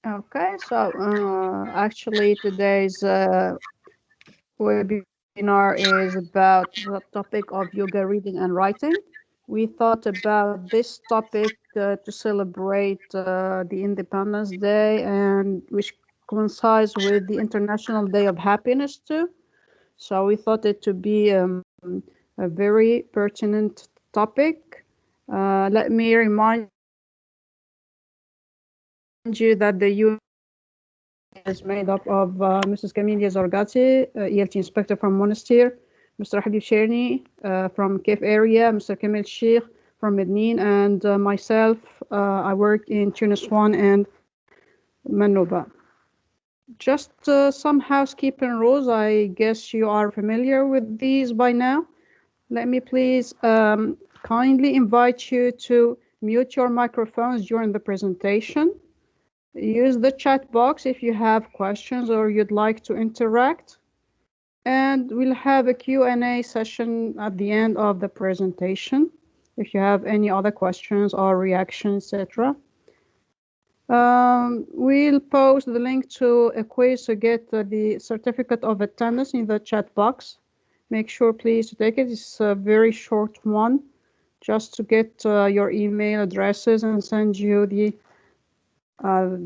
Okay, so actually today's webinar is about the topic of yoga reading and writing. We thought about this topic to celebrate the Independence Day, and which coincides with the International Day of Happiness too. So we thought it to be a very pertinent topic. Let me remind you that the U is made up of Mrs. Camille Zargati, ELT Inspector from Monastir, Mr. Habib Sherni from Kef area, Mr. Kamil Sheikh from Mednin, and myself, I work in Tunis 1 and Manuba. Just some housekeeping rules. I guess you are familiar with these by now. Let me please kindly invite you to mute your microphones during the presentation. Use the chat box if you have questions or you'd like to interact. And we'll have a Q&A session at the end of the presentation if you have any other questions or reactions, etc. We'll post the link to a quiz to get the certificate of attendance in the chat box. Make sure please to take it. It's a very short one just to get your email addresses and send you the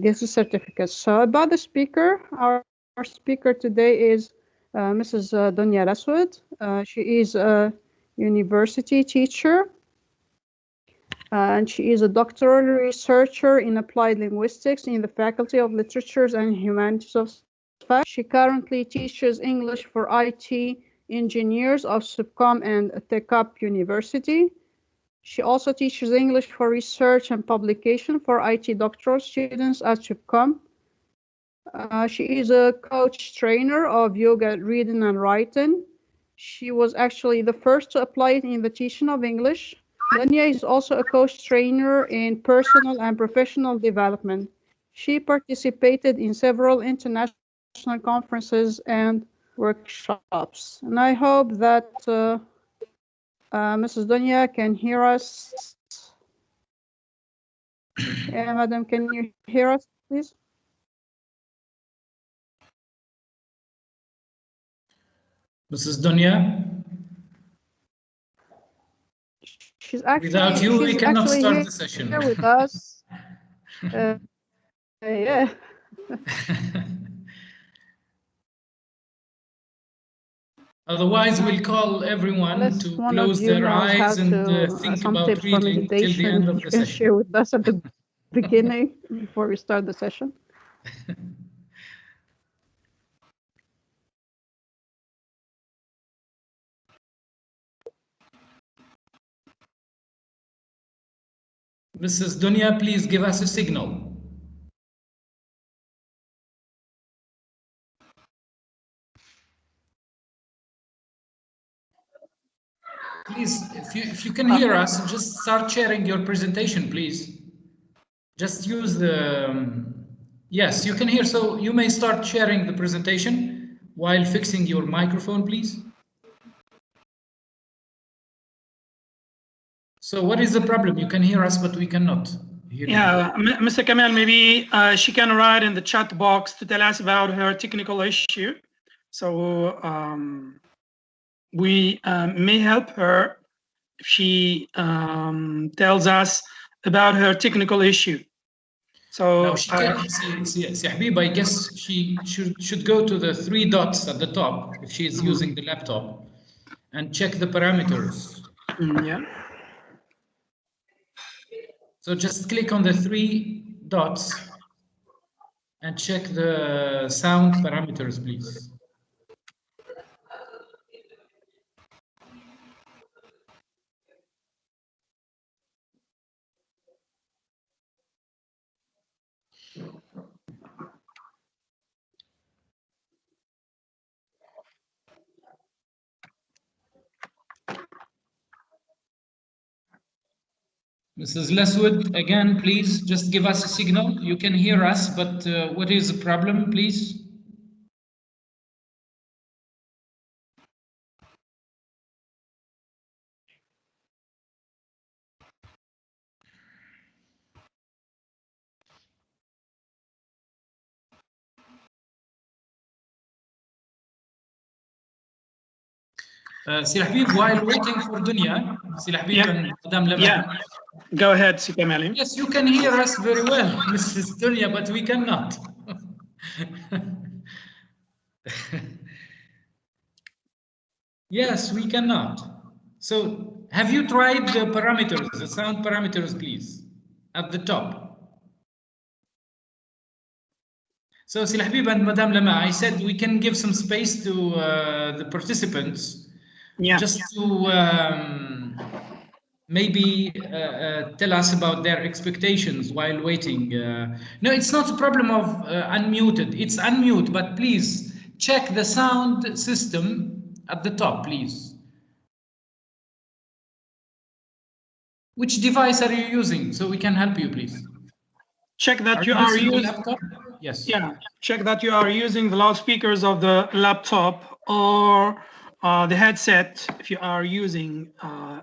this is certificate. So about the speaker, our speaker today is Mrs. Dunya Laswad. She is a university teacher and she is a doctoral researcher in applied linguistics in the Faculty of Literatures and Humanities of SFAC. She currently teaches English for IT engineers of Subcom and TechUp University. She also teaches English for research and publication for IT doctoral students at Subcom. She is a coach trainer of yoga reading and writing. She was actually the first to apply it in the teaching of English. Dunya is also a coach trainer in personal and professional development. She participated in several international conferences and workshops. And I hope that Mrs. Dunya can hear us. Yeah, madam, can you hear us, please? Mrs. Dunya? She's actually, without you, we cannot start the session. Here with us. Yeah. Otherwise, we'll call everyone Unless to one close of you their knows how eyes and to think some about tips for reading till the meditation, end of you the can session. share with us at the beginning before we start the session. Mrs. Dunya, please give us a signal. Please, if you can hear us, just start sharing your presentation, please. Just use the, yes, you can hear, so you may start sharing the presentation while fixing your microphone, please. So what is the problem? You can hear us, but we cannot hear you. Yeah, Mr. Kamal, maybe she can write in the chat box to tell us about her technical issue. So we may help her if she tells us about her technical issue. So now she can see Habib, I guess she should go to the 3 dots at the top if she is using the laptop and check the parameters. Yeah. So just click on the 3 dots and check the sound parameters, please. Mrs. Leswood, again, please just give us a signal. You can hear us, but what is the problem, please? Sir Habib, while waiting for Dunya, Sir Habib and Madame Lema. Yeah, go ahead, Si Kamali. Yes, you can hear us very well, Mrs. Dunya, but we cannot. Yes, we cannot. So have you tried the parameters, the sound parameters, please, at the top? So Sir Habib and Madame Lema, I said we can give some space to the participants, just to maybe tell us about their expectations while waiting. No, it's not a problem of unmuted. It's unmute, but please check the sound system at the top, please. Which device are you using so we can help you, please? Check that you are using laptop. Yes. Yeah, check that you are using the loudspeakers of the laptop or the headset if you are using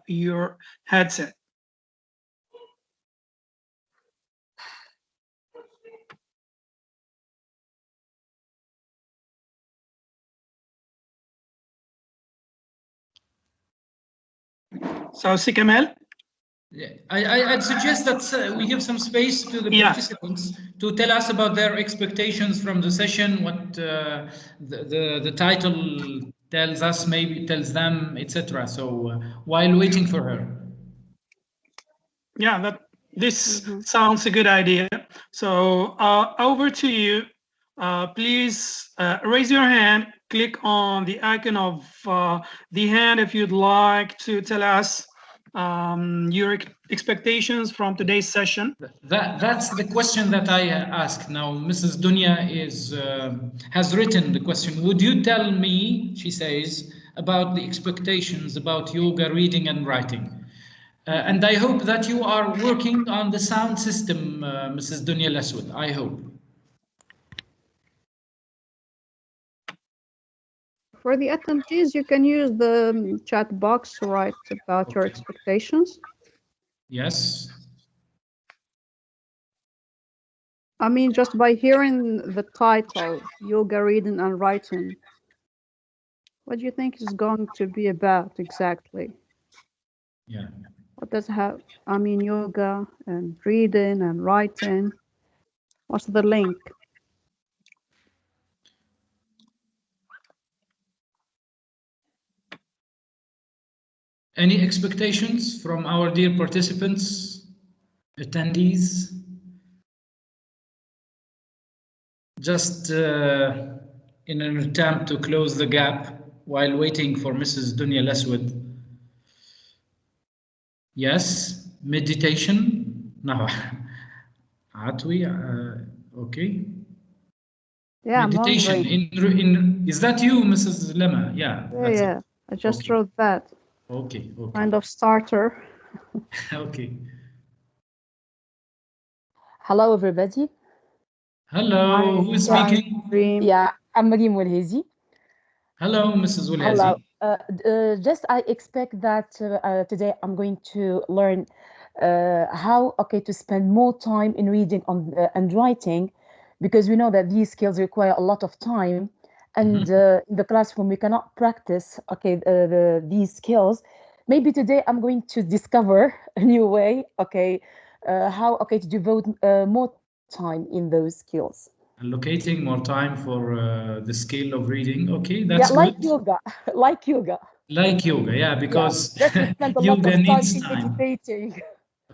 your headset. So, Si Kamel? Yeah, I'd suggest that we give some space to the participants to tell us about their expectations from the session, what the title tells us, maybe tells them, etc. So while waiting for her. Yeah, this sounds a good idea. So over to you. Please raise your hand, click on the icon of the hand if you'd like to tell us your expectations from today's session. That's the question that I asked. Now, Mrs. Dunya has written the question. Would you tell me, she says, about the expectations about yoga reading and writing? And I hope that you are working on the sound system, Mrs. Dunya Laswad. I hope. For the attendees, you can use the chat box to write about your expectations. Yes. I mean, just by hearing the title, Yoga Reading and Writing, what do you think is going to be about exactly? Yeah. What does it have? I mean, yoga and reading and writing. What's the link? Any expectations from our dear participants, attendees? Just in an attempt to close the gap while waiting for Mrs. Dunya Laswad. Yes, meditation. No, Atwi. Okay. Yeah, meditation. Is that you, Mrs. Lema? Yeah. Yeah. I just wrote that. Okay. Kind of starter. Okay. Hello, everybody. Hello. Who is speaking? Yeah, I'm Mariam Walhezi. Hello, Mrs. Walhezi. Hello. Just I expect that today I'm going to learn how to spend more time in reading and writing, because we know that these skills require a lot of time, and in the classroom we cannot practice these skills. Maybe today I'm going to discover a new way how to devote more time in those skills. Allocating more time for the skill of reading. Okay, that's like good. Yoga, like yoga. Like yoga, yeah, because yoga needs time. Meditating.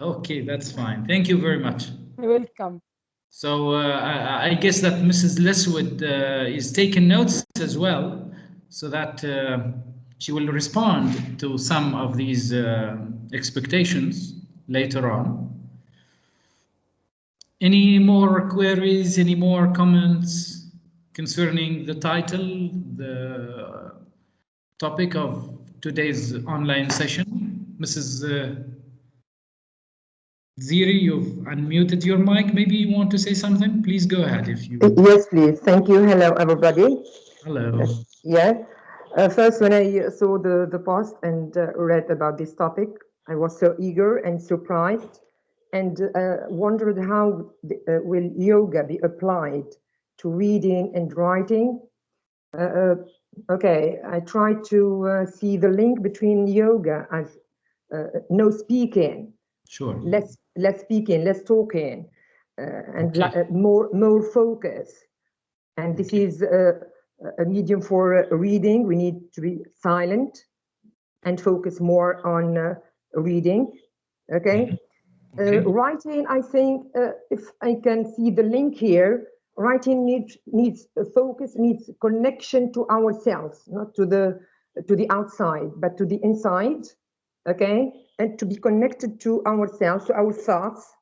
Okay, that's fine. Thank you very much. You're welcome. So I guess that Mrs. Leswood is taking notes as well, so that she will respond to some of these expectations later on. Any more queries, any more comments concerning the title, the topic of today's online session? Mrs. Ziri, you've unmuted your mic. Maybe you want to say something? Please go ahead if you... Yes, please. Thank you. Hello, everybody. Hello. Yeah. First, when I saw the post and read about this topic, I was so eager and surprised and wondered how will yoga be applied to reading and writing. Okay, I try to see the link between yoga as no speaking. Sure. Let's speaking, let's talking, and Okay. more focus. And this is a medium for reading. We need to be silent and focus more on reading. Okay. Okay. Writing, I think, if I can see the link here, writing needs focus, needs connection to ourselves, not to the outside, but to the inside. Okay, and to be connected to ourselves, to our thoughts,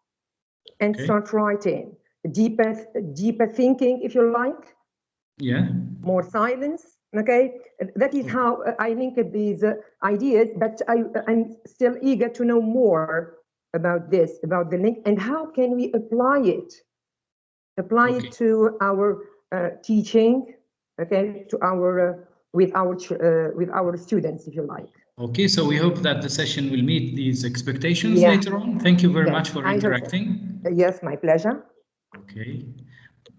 and Okay. start writing. Deeper thinking, if you like. Yeah. More silence. Okay, that is how I link these ideas. But I'm still eager to know more about this, about the link, and how can we apply it? Apply it to our teaching. Okay, to our with our students, if you like. Okay, so we hope that the session will meet these expectations later on. Thank you very much for interacting. Yes, my pleasure. Okay.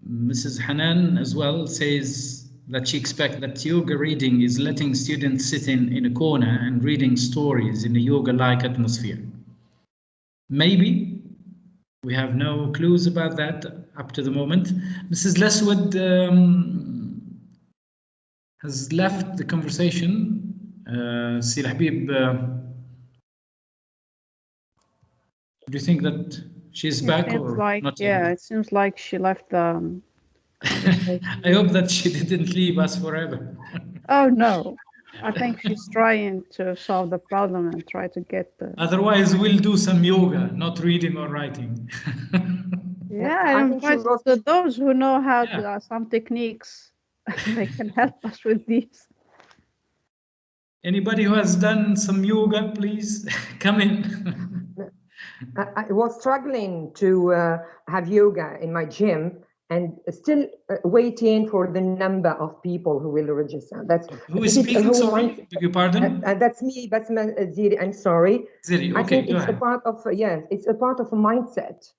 Mrs. Hanan as well says that she expects that yoga reading is letting students sit in a corner and reading stories in a yoga-like atmosphere. Maybe. We have no clues about that up to the moment. Mrs. Leswood has left the conversation. Sir Habib, do you think that she's back or like, not yeah, yet? it seems like she left the I hope that she didn't leave us forever. Oh no, I think she's trying to solve the problem and try to get the. Otherwise, we'll do some yoga, not reading or writing. Yeah, I invite those who know how to some techniques. They can help us with these. Anybody who has done some yoga, please come in. I was struggling to have yoga in my gym and still waiting for the number of people who will register. That's who is speaking. Sorry, beg your pardon. That's me, Basma Ziri. I'm sorry. Ziri, okay, I think go it's ahead. a part of it's a part of a mindset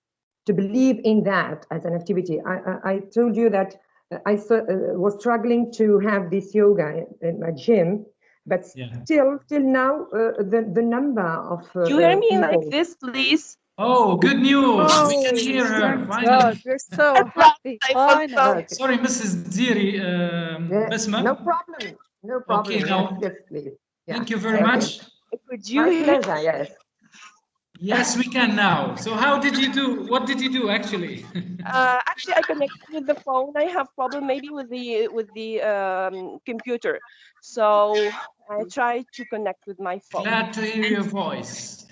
to believe in that as an activity. I told you that I was struggling to have this yoga in my gym, but till now the number of you hear me people. like this, please? Oh, good news! We can hear her finally. God, we're so happy. Finally. Sorry, Mrs. Ziri, Basma. No problem. No problem. Okay, now, yes, please. Yeah. Thank you very much. Could you My hear? pleasure. Yes. Yes, we can now. So how did you do? What did you do actually? Actually, I connected with the phone. I have problem maybe with the computer, so I tried to connect with my phone. Glad to hear your voice.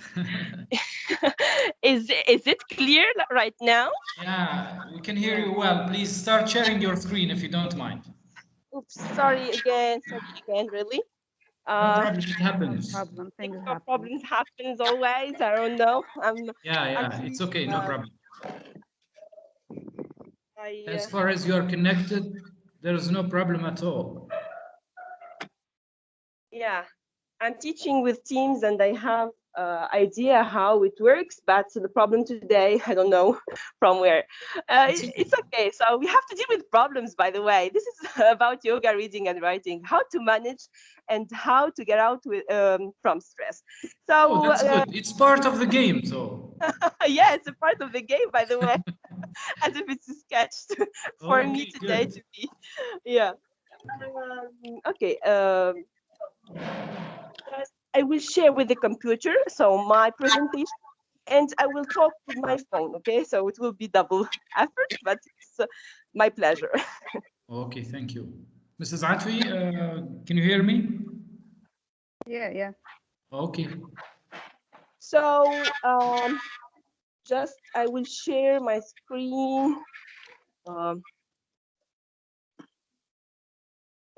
Is it clear right now? Yeah, we can hear you well. Please start sharing your screen if you don't mind. Oops, sorry again, really. No problem, it happens. Problems happens always. I don't know. Yeah, actually, it's okay, no problem. As I far as you are connected, there is no problem at all. yeah, I'm teaching with teams and I have idea how it works, but the problem today, I don't know from where. It's okay. So we have to deal with problems, by the way. This is about yoga reading and writing, how to manage and how to get out with, from stress. So that's good. It's part of the game, so. Yeah, it's a part of the game, by the way. As if it's a sketch for me today to be. Yeah. Okay. I will share with the computer, so my presentation, and I will talk with my phone, okay? So it will be double effort, but it's my pleasure. Okay, thank you. Mrs. Atwi, can you hear me? Yeah. Okay. So just I will share my screen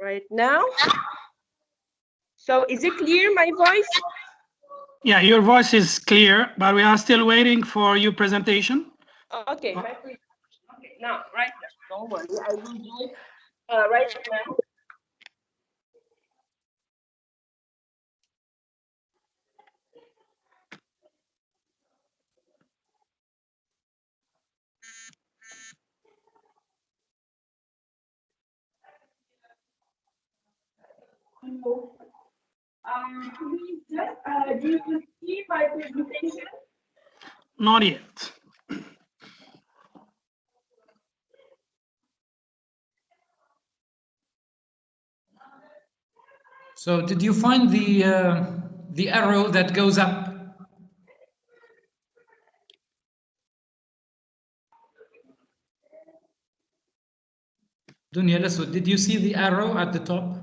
right now. So is it clear, my voice? Yeah, your voice is clear, but we are still waiting for your presentation. Okay, okay, now, right now, don't worry, I will do it right now. Do you see my presentation? Not yet. So did you find the arrow that goes up? Dunya Laswad, did you see the arrow at the top?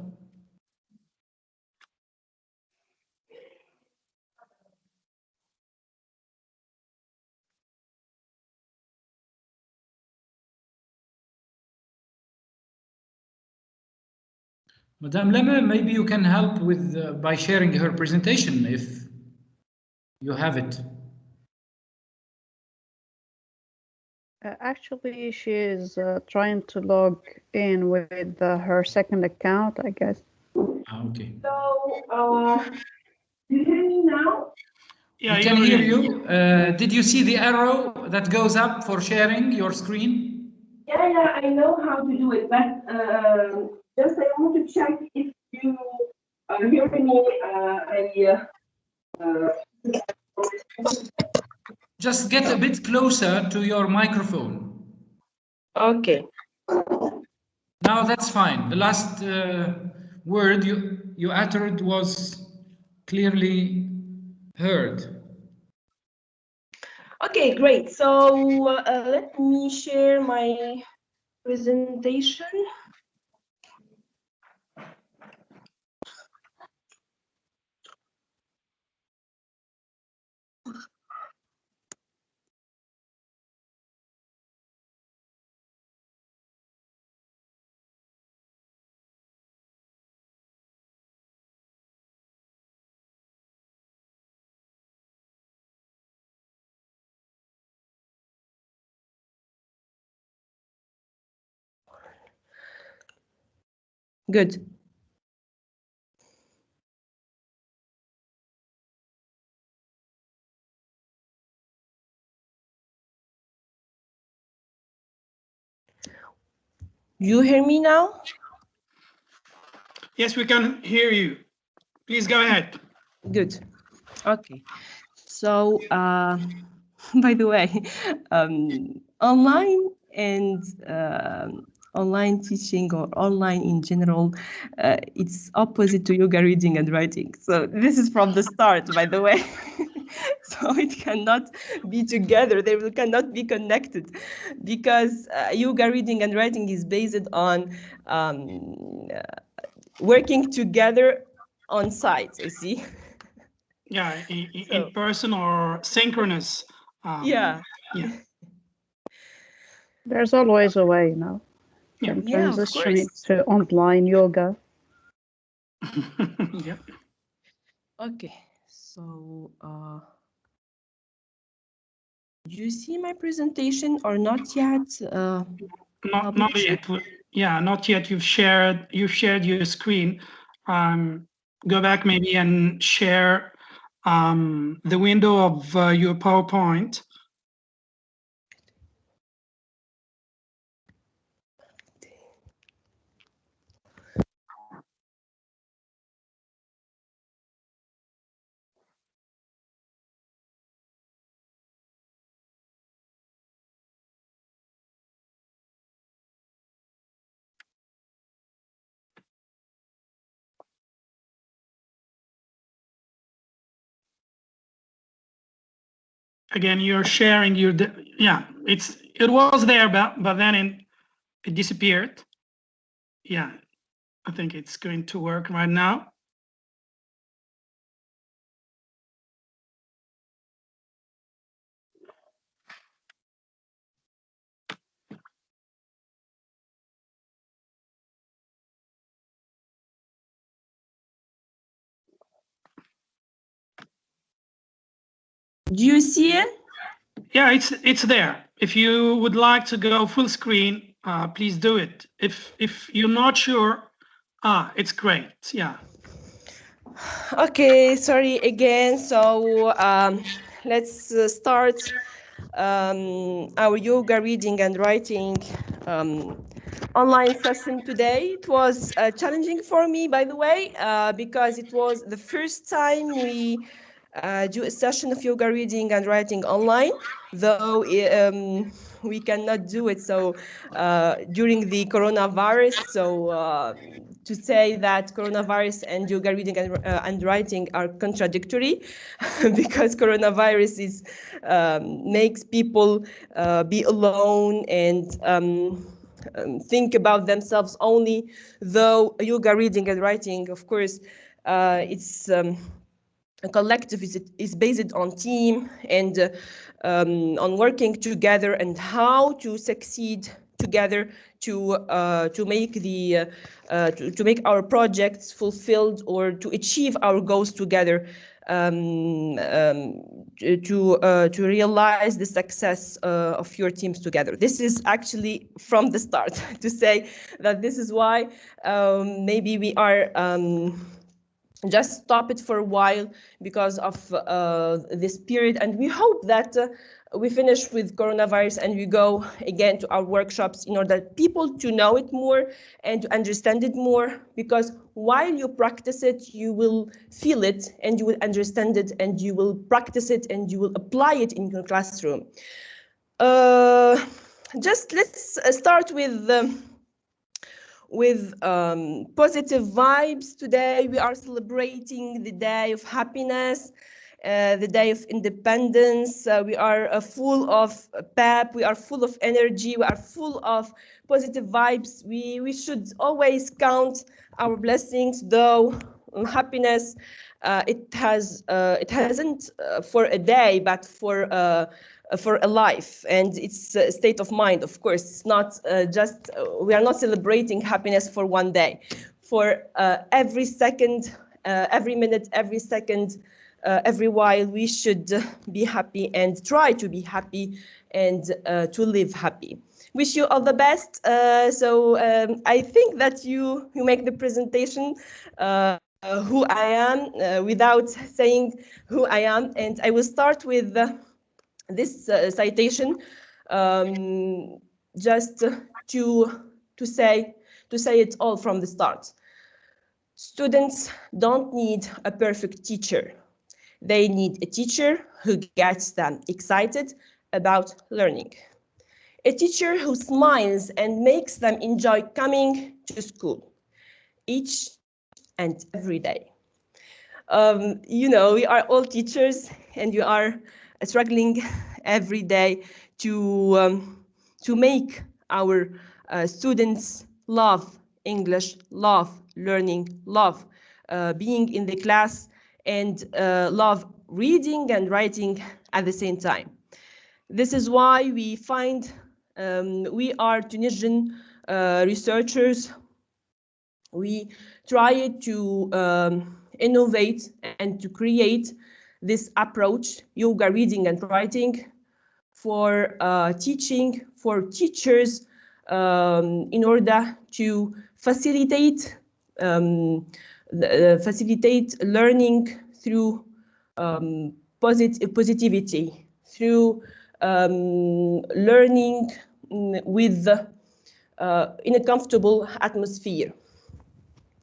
Madame Lema, maybe you can help with by sharing her presentation if you have it. Actually, she is trying to log in with her second account, I guess. Okay. So, do you hear me now? Yeah, we can hear you. Did you see the arrow that goes up for sharing your screen? Yeah, I know how to do it, but just I want to check if you hear me. Just get a bit closer to your microphone. Okay. Now that's fine. The last word you uttered was clearly heard. Okay, great. So let me share my presentation. Good. You hear me now? Yes, we can hear you. Please go ahead. Good. Okay. So, by the way, online and online teaching or online in general, it's opposite to yoga reading and writing. So this is from the start, by the way. So it cannot be together. They cannot be connected because yoga reading and writing is based on working together on site, you see. Yeah, in person or synchronous. Yeah. There's always a way, you know. Yeah. Can Yeah, of transition course. into online yoga. Yeah. Okay, so do you see my presentation or not yet? Not yet. Yeah, not yet. You've shared your screen. Go back maybe and share the window of your PowerPoint. Again, you're sharing your it was there, but then it disappeared. Yeah, I think it's going to work right now. Do you see it? Yeah, it's there. If you would like to go full screen, please do it. If you're not sure, it's great. Yeah. Okay, sorry again. So let's start our yoga reading and writing online session today. It was challenging for me, by the way, because it was the first time we do a session of yoga reading and writing online, though we cannot do it so during the coronavirus. So to say that coronavirus and yoga reading and writing are contradictory because coronavirus is makes people be alone and think about themselves only, though yoga reading and writing, of course, it's a collective, is based on team and on working together and how to succeed together to make the to make our projects fulfilled or to achieve our goals together, to realize the success of your teams together. This is actually from the start to say that this is why maybe we are just stop it for a while because of this period, and we hope that we finish with coronavirus and we go again to our workshops in order that people to know it more and to understand it more, because while you practice it, you will feel it and you will understand it and you will practice it and you will apply it in your classroom. Just let's start with positive vibes. Today we are celebrating the day of happiness, the day of independence. We are full of pep, we are full of energy, we are full of positive vibes. We should always count our blessings, though happiness it hasn't for a day, but for a life, and it's a state of mind. Of course, it's not just we are not celebrating happiness for one day. For every second, every minute, every second, every while, we should be happy and try to be happy and to live happy. Wish you all the best. I think that you make the presentation who I am without saying who I am, and I will start with this citation, just to say it all from the start. Students don't need a perfect teacher. They need a teacher who gets them excited about learning. A teacher who smiles and makes them enjoy coming to school each and every day. We are all teachers and you are struggling every day to make our students love English, love learning, love being in the class, and love reading and writing at the same time. This is why we find we are Tunisian researchers. We try to innovate and to create this approach, yoga reading and writing, for teaching, for teachers, in order to facilitate learning through positivity, through learning with in a comfortable atmosphere,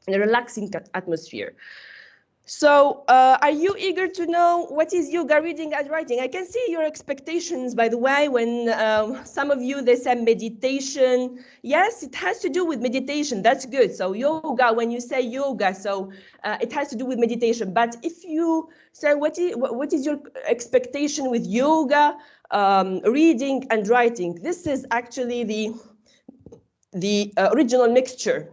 in a relaxing atmosphere. So are you eager to know what is yoga reading and writing? I can see your expectations, by the way, when some of you, they say meditation. Yes, it has to do with meditation. That's good. So yoga, when you say yoga, so it has to do with meditation. But if you say, what is your expectation with yoga, reading and writing? This is actually the original mixture.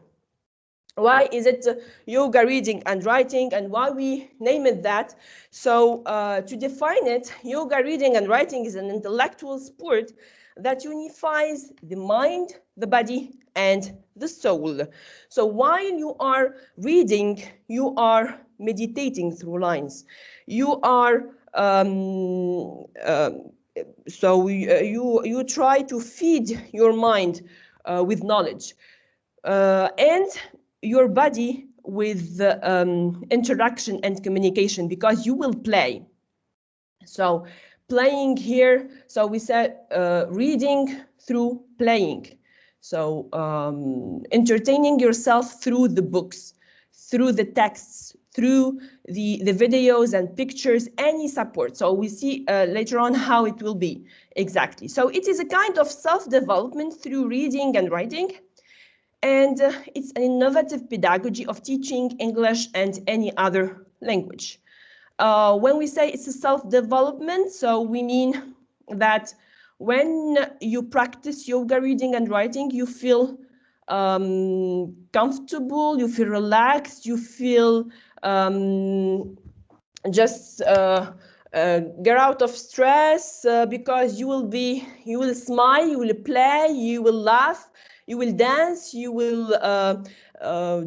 Why is it yoga reading and writing, and why we name it that? So to define it, yoga reading and writing is an intellectual sport that unifies the mind, the body, and the soul. So while you are reading, you are meditating through lines. You are you try to feed your mind with knowledge. And your body with interaction and communication, because you will play. So playing here, so we said reading through playing. So entertaining yourself through the books, through the texts, through the videos and pictures, any support. So we see later on how it will be exactly. So it is a kind of self-development through reading and writing. And it's an innovative pedagogy of teaching English and any other language. When we say it's a self-development, so we mean that when you practice yoga reading and writing, you feel comfortable, you feel relaxed, you feel just get out of stress because you will smile, you will play, you will laugh, you will dance, you will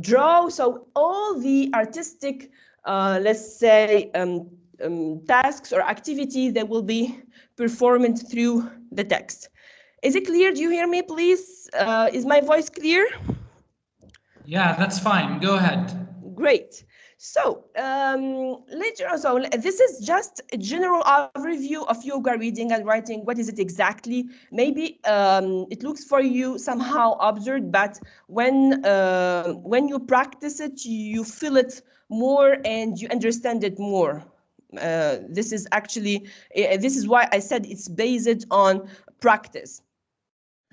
draw. So all the artistic, let's say, tasks or activities that will be performed through the text. Is it clear? Do you hear me, please? Is my voice clear? Yeah, that's fine. Go ahead. Great. So later on, so this is just a general overview of yoga reading and writing. What is it exactly? Maybe it looks for you somehow absurd, but when you practice it, you feel it more and you understand it more. This is actually, this is why I said it's based on practice.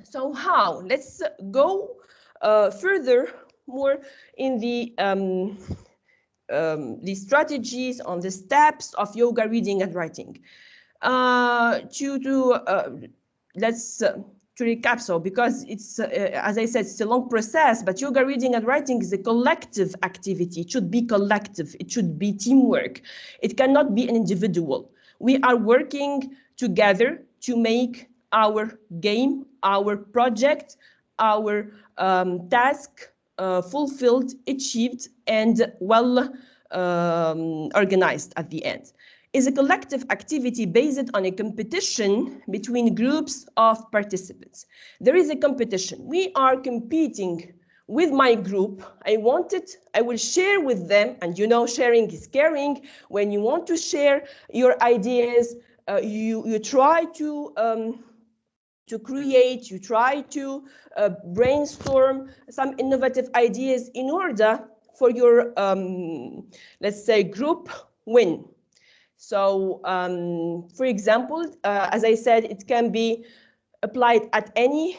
So how? Let's go further more in the strategies, on the steps of yoga reading and writing. Let's to recap, so because it's as I said, it's a long process, but yoga reading and writing is a collective activity. It should be collective, it should be teamwork, it cannot be an individual. We are working together to make our game, our project, our task fulfilled, achieved, and well organized at the end. Is a collective activity based on a competition between groups of participants. There is a competition. We are competing with my group. I will share with them, and you know, sharing is caring. When you want to share your ideas, you try to create, you try to brainstorm some innovative ideas in order for your, let's say, group win. So, for example, as I said, it can be applied at any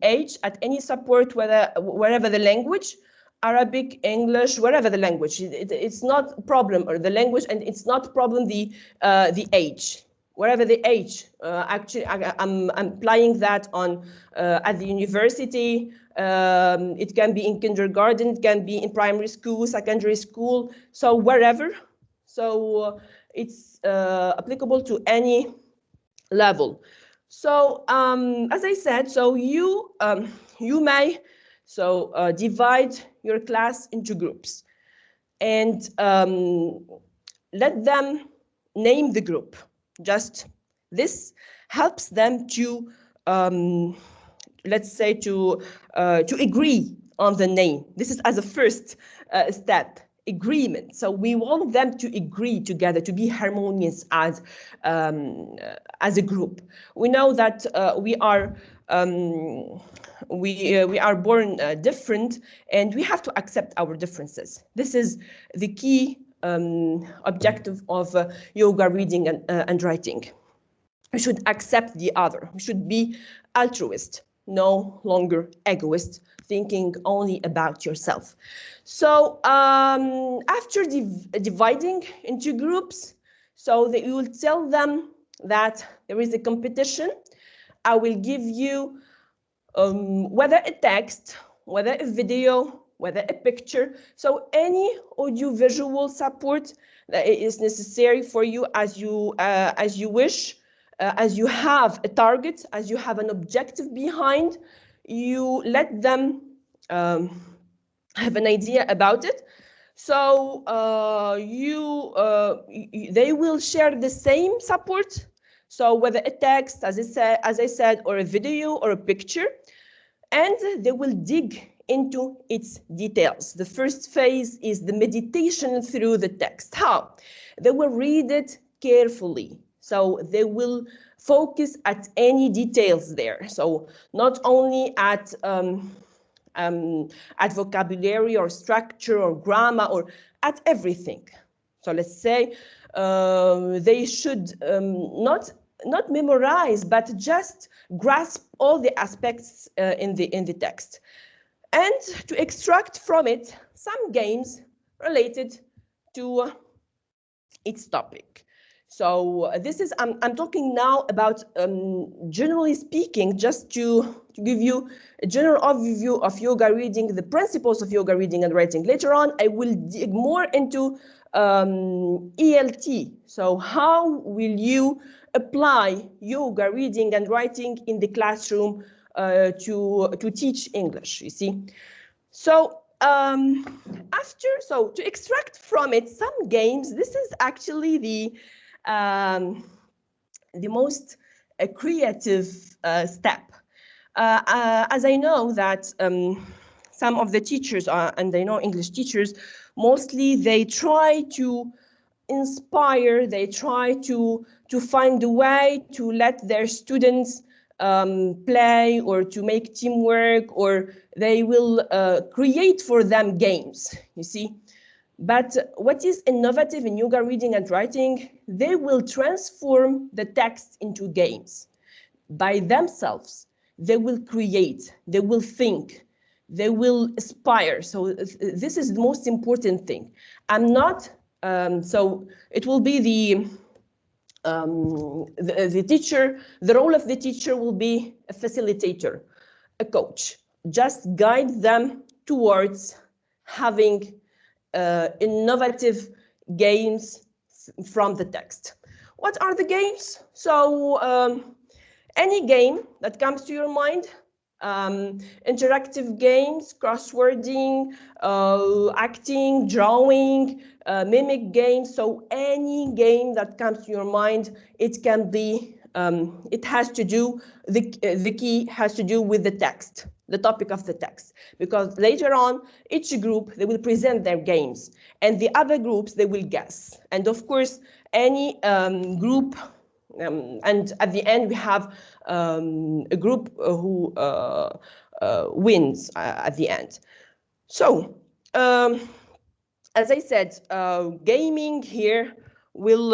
age, at any support, wherever the language, Arabic, English, wherever the language. It's not a problem, or the language, and it's not a problem the age. Wherever the age, actually, I'm applying that on at the university. It can be in kindergarten, it can be in primary school, secondary school, so wherever. So it's applicable to any level. So as I said, so you may divide your class into groups and let them name the group. Just this helps them to let's say to agree on the name. This is as a first step. Agreement. So we want them to agree together, to be harmonious as a group. We know that we are born different, and we have to accept our differences. This is the key objective of yoga reading and writing. We should accept the other. We should be altruist, no longer egoist, thinking only about yourself. So after dividing into groups, so that you will tell them that there is a competition. I will give you whether a text, whether a video, whether a picture, so any audiovisual support that is necessary for you as you wish. As you have a target, as you have an objective behind, you let them have an idea about it. So they will share the same support. So whether a text, as I said, or a video or a picture, and they will dig into its details. The first phase is the meditation through the text. How? They will read it carefully. So they will focus at any details there. So not only at vocabulary or structure or grammar or at everything. So let's say they should not memorize, but just grasp all the aspects in the text, and to extract from it some games related to its topic. So this is, I'm talking now about, generally speaking, just to give you a general overview of yoga reading, the principles of yoga reading and writing. Later on, I will dig more into ELT. So how will you apply yoga reading and writing in the classroom to teach English, you see? So to extract from it some games, this is actually the most creative step. As I know that some of the teachers and I know English teachers, mostly they try to inspire, they try to find a way to let their students play or to make teamwork, or they will create for them games, you see. But what is innovative in yoga reading and writing, they will transform the text into games. By themselves, they will create, they will think, they will aspire. So this is the most important thing. I'm not, so it will be the teacher, the role of the teacher will be a facilitator, a coach. Just guide them towards having innovative games from the text. What are the games? So any game that comes to your mind, interactive games, crosswording, acting, drawing, mimic games. So any game that comes to your mind, it can be, it has to do, the key has to do with the text, the topic of the text, because later on, each group, they will present their games, and the other groups, they will guess. And of course, any group, and at the end, we have a group who wins at the end. So, as I said, gaming here will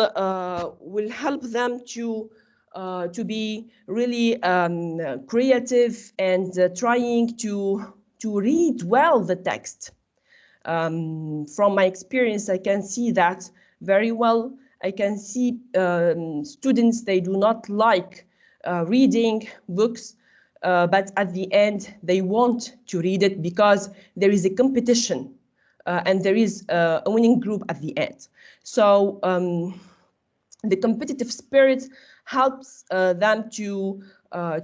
help them to be really creative and trying to read well the text. From my experience, I can see that very well. I can see students, they do not like reading books, but at the end, they want to read it because there is a competition and there is a winning group at the end. So the competitive spirit helps them to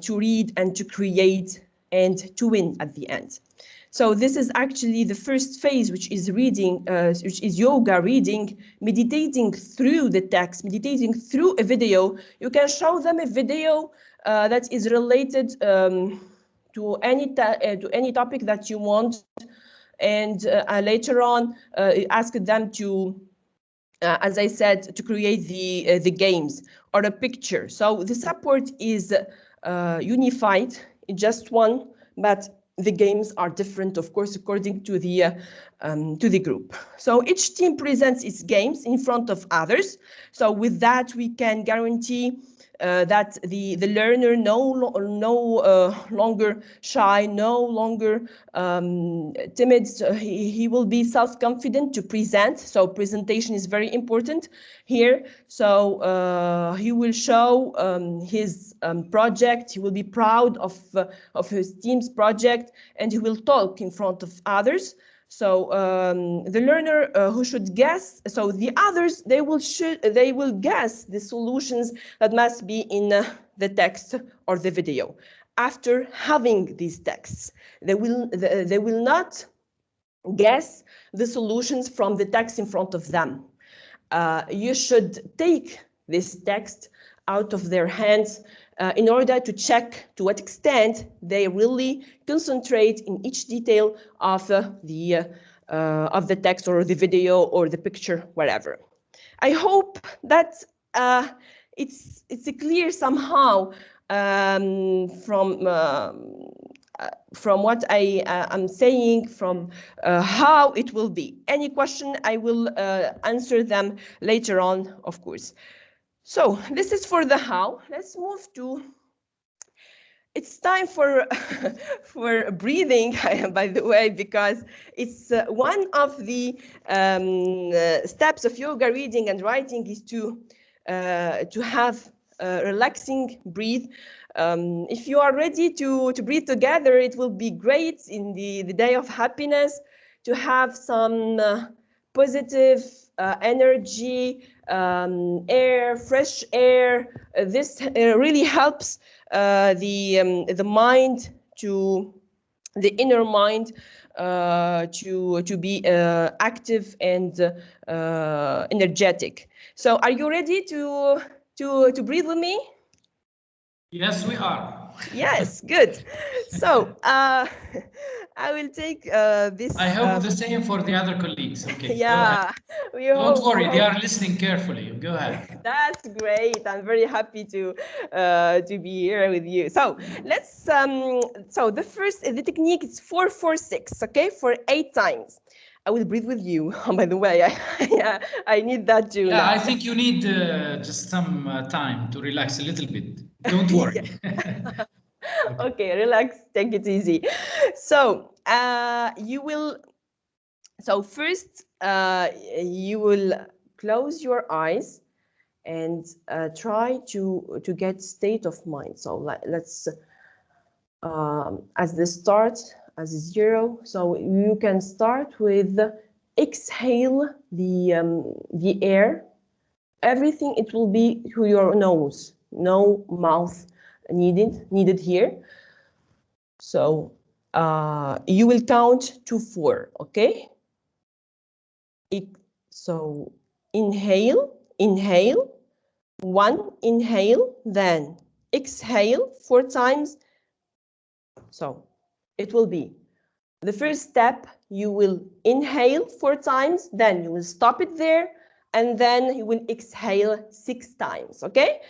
read and to create and to win at the end. So this is actually the first phase, which is reading, which is yoga reading, meditating through the text, meditating through a video. You can show them a video that is related to any topic that you want, and later on ask them to, as I said, to create the games or a picture. So the support is unified in just one, but the games are different, of course, according to the group. So each team presents its games in front of others. So with that, we can guarantee that the learner no longer shy, no longer timid. So he will be self-confident to present. So presentation is very important here. So he will show his project. He will be proud of his team's project, and he will talk in front of others. So the learner who should guess, so the others, they will guess the solutions that must be in the text or the video. After having these texts, they will not guess the solutions from the text in front of them. You should take this text out of their hands in order to check to what extent they really concentrate in each detail of the text or the video or the picture, whatever. I hope that it's clear somehow from what I am saying, from how it will be. Any question, I will answer them later on, of course. So this is for the how. Let's move to, it's time for for breathing, by the way, because it's one of the steps of yoga reading and writing is to have relaxing breathe. If you are ready to breathe together, it will be great in the day of happiness to have some positive energy, air, fresh air. This really helps the mind, to the inner mind, to be active and energetic. So are you ready to breathe with me? Yes, we are. Yes, good. So I will take this. I hope the same for the other colleagues. Okay. Yeah, Don't worry, they are listening carefully. Go ahead. That's great. I'm very happy to be here with you. So let's. So the technique is 4-4-6. Okay, for 8 times. I will breathe with you. Oh, by the way, I need that too. Yeah, now. I think you need just some time to relax a little bit. Don't worry. Okay, relax. Take it easy. So you will. So first, you will close your eyes and try to get state of mind. So let's as the start as 0. So you can start with exhale the air. Everything, it will be through your nose. No mouth needed here. So you will count to 4. Okay. So inhale. 1, inhale, then exhale 4 times. So it will be the first step, you will inhale 4 times, then you will stop it there, and then you will exhale 6 times. Okay,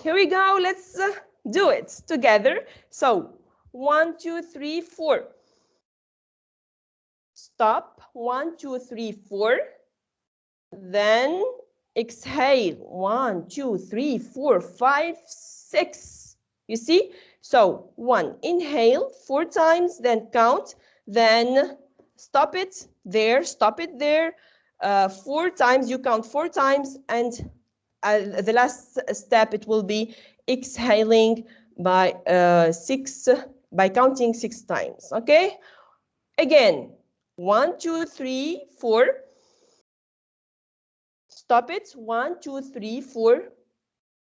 here we go. Let's do it together. So 1, 2, 3, 4. Stop. 1, 2, 3, 4. Then exhale. 1, 2, 3, 4, 5, 6. You see? So 1, inhale 4 times, then count, then stop it there, 4 times, you count 4 times, and the last step, it will be exhaling by counting 6 times. Okay? Again, 1, 2, 3, 4. Stop it. 1, 2, 3, 4.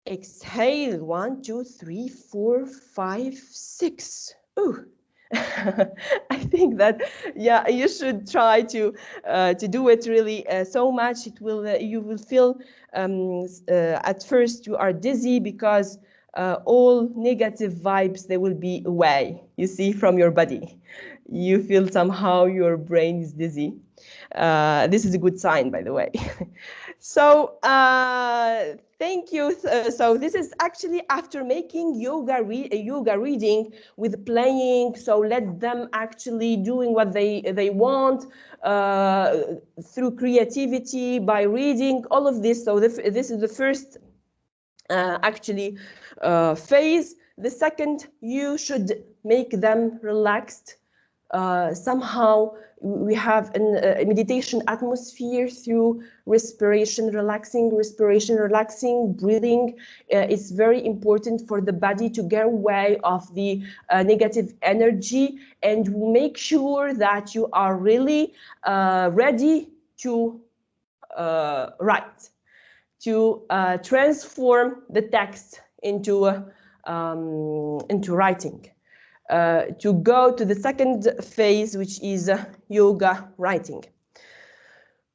Exhale. 1, 2, 3, 4, 5, 6. Ooh. I think that, yeah, you should try to do it really so much. It will you will feel at first you are dizzy because all negative vibes, they will be away. You see, from your body, you feel somehow your brain is dizzy. This is a good sign, by the way. So thank you. So this is actually after making yoga reading with playing. So let them actually doing what they want through creativity, by reading, all of this. So this is the first actually phase. The second, you should make them relaxed. Somehow we have a meditation atmosphere through respiration, relaxing breathing. It's very important for the body to get away of the negative energy, and make sure that you are really ready to write, to transform the text into writing. To go to the second phase, which is yoga writing.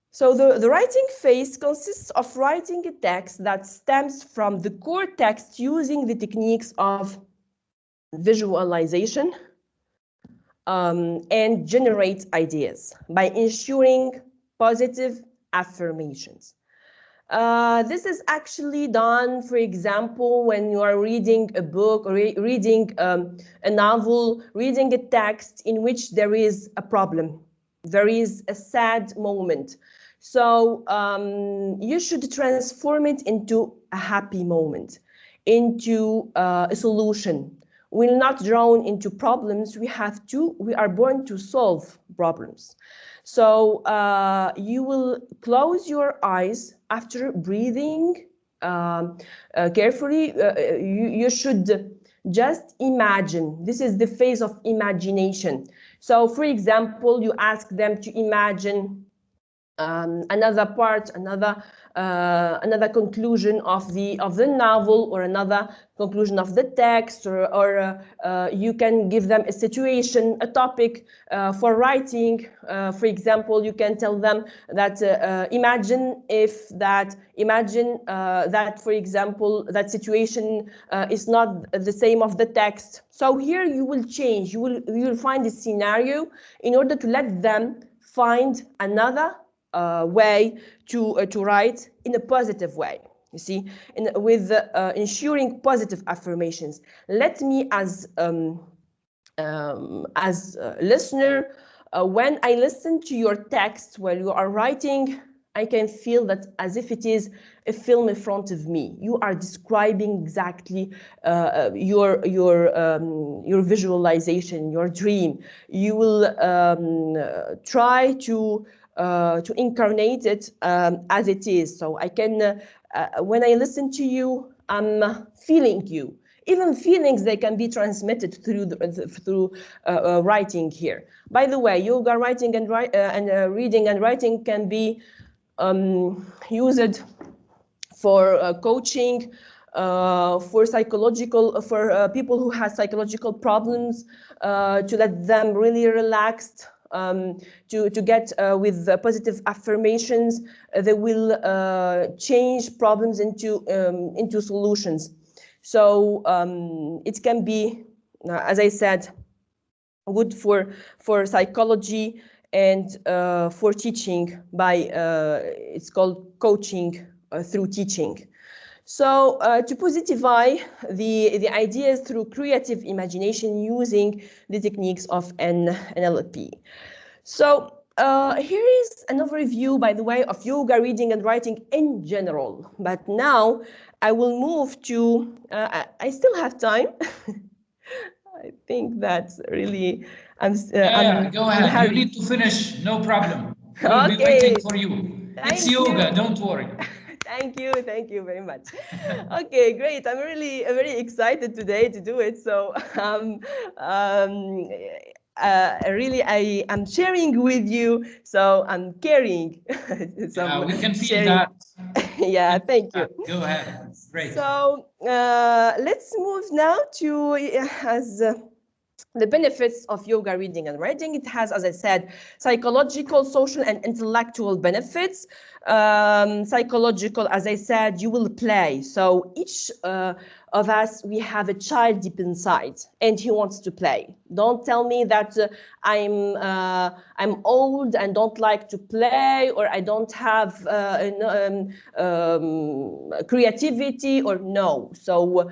So the writing phase consists of writing a text that stems from the core text using the techniques of visualization and generate ideas by ensuring positive affirmations. This is actually done, for example, when you are reading a book or reading a novel, reading a text in which there is a problem, there is a sad moment. So you should transform it into a happy moment, into a solution. We're not drawn into problems. We are born to solve problems. So you will close your eyes after breathing carefully. You should just imagine. This is the phase of imagination. So, for example, you ask them to imagine another part, another conclusion of the novel, or another conclusion of the text, or you can give them a situation, a topic for writing. For example, you can tell them that imagine that, for example, that situation is not the same of the text. So here you will change. You will find a scenario in order to let them find another way to write in a positive way. You see, with ensuring positive affirmations. Let me, as a listener, when I listen to your text while you are writing, I can feel that as if it is a film in front of me. You are describing exactly your visualization, your dream. You will try to incarnate it as it is. So I can, when I listen to you, I'm feeling you. Even feelings, they can be transmitted through writing here. By the way, yoga writing and reading and writing can be used for coaching, for people who have psychological problems, to let them really relaxed, to get with positive affirmations. They will change problems into solutions. So it can be, as I said, good for psychology and for teaching by, it's called coaching through teaching. So to positify the ideas through creative imagination using the techniques of NLP. So here is an overview, by the way, of yoga reading and writing in general. But now I will move to, I still have time. I think that's really, go ahead. You need to finish, no problem. We'll be waiting for you. It's yoga, don't worry. Thank you very much. Okay, great. I'm really very excited today to do it. So really, I am sharing with you. So I'm caring. We can feel that. Yeah, thank you. Go ahead. Great. So let's move now to the benefits of yoga reading and writing. It has, as I said, psychological, social, and intellectual benefits. Psychological, as I said, you will play. So each of us, we have a child deep inside, and he wants to play. Don't tell me that I'm old and don't like to play, or I don't have creativity, or no. So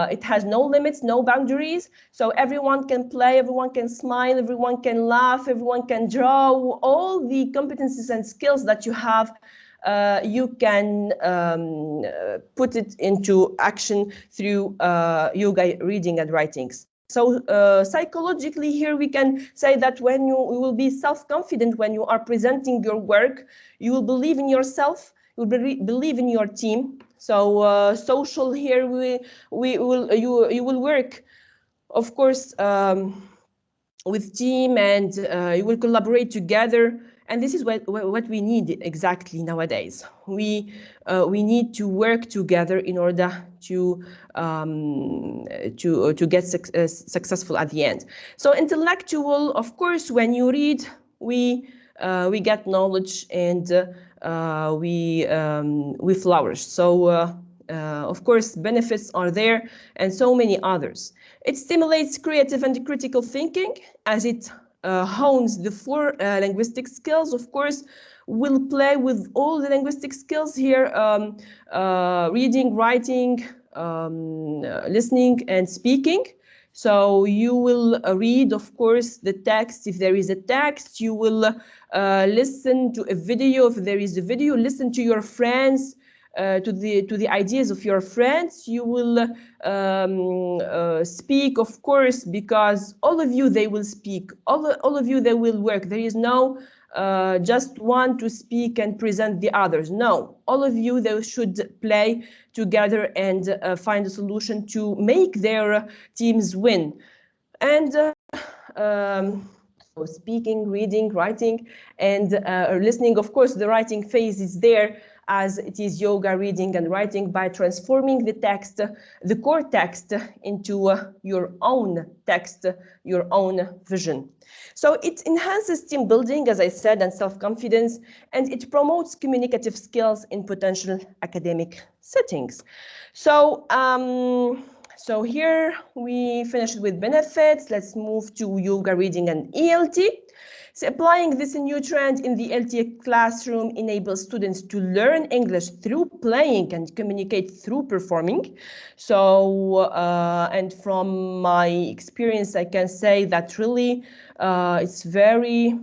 it has no limits, no boundaries. So everyone can play, everyone can smile, everyone can laugh, everyone can draw. All the competencies and skills that you have, you can put it into action through yoga reading and writing. So psychologically here we can say that when you will be self-confident when you are presenting your work, you will believe in yourself, you will believe in your team. So social here, you will work, of course, with team, and you will collaborate together. And this is what we need exactly nowadays. We need to work together in order to get successful at the end. So intellectual, of course, when you read, we get knowledge, and we flourish. So of course, benefits are there, and so many others. It stimulates creative and critical thinking, as it hones the four linguistic skills. Of course, will play with all the linguistic skills here, reading, writing, listening, and speaking. So you will read, of course, the text. If there is a text, you will listen to a video. If there is a video, listen to your friends, to the ideas of your friends. You will speak, of course, because all of you, they will speak. All of you, they will work. There is no just one to speak and present the others. No, all of you, they should play together and find a solution to make their teams win. And so speaking, reading, writing, and listening. Of course, the writing phase is there, as it is yoga, reading, and writing, by transforming the text, the core text, into your own text, your own vision. So it enhances team building, as I said, and self-confidence, and it promotes communicative skills in potential academic settings. So, so here we finished with benefits. Let's move to yoga, reading, and ELT. So applying this new trend in the LT classroom enables students to learn English through playing and communicate through performing. So, and from my experience, I can say that really it's very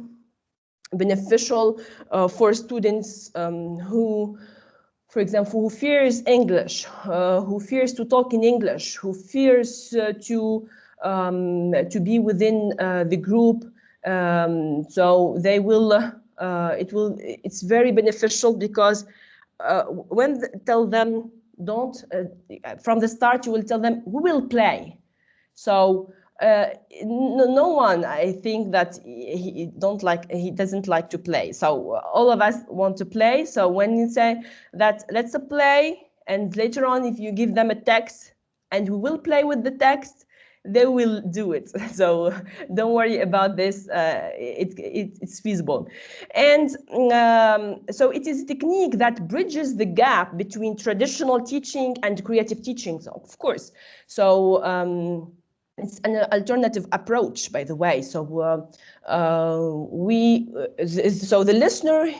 beneficial for students who, for example, who fears English, who fears to talk in English, who fears to be within the group. So they will, it's very beneficial, because when tell them don't, from the start, you will tell them, we will play. So no one, I think, that he doesn't like to play. So all of us want to play. So when you say that let's play, and later on, if you give them a text and we will play with the text, they will do it. So don't worry about this. It's feasible. And so it is a technique that bridges the gap between traditional teaching and creative teaching, so, of course. So it's an alternative approach, by the way. So so the listener